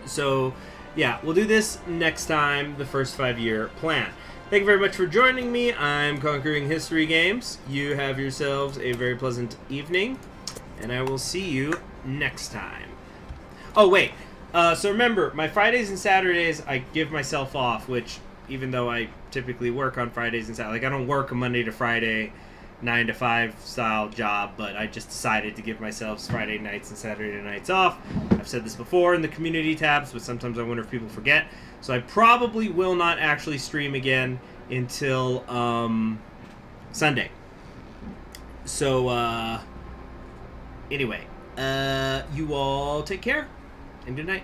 So yeah, we'll do this next time, the first 5-year plan. Thank you very much for joining me. I'm Conquering History Games. You have yourselves a very pleasant evening, and I will see you next time. Oh, wait. So remember, my Fridays and Saturdays, I give myself off, which, even though I typically work on Fridays and Saturdays, like, I don't work a Monday to Friday 9-to-5 style job, but I just decided to give myself Friday nights and Saturday nights off. I've said this before in the community tabs, but sometimes I wonder if people forget. So I probably will not actually stream again until Sunday. So Anyway, you all take care and good night.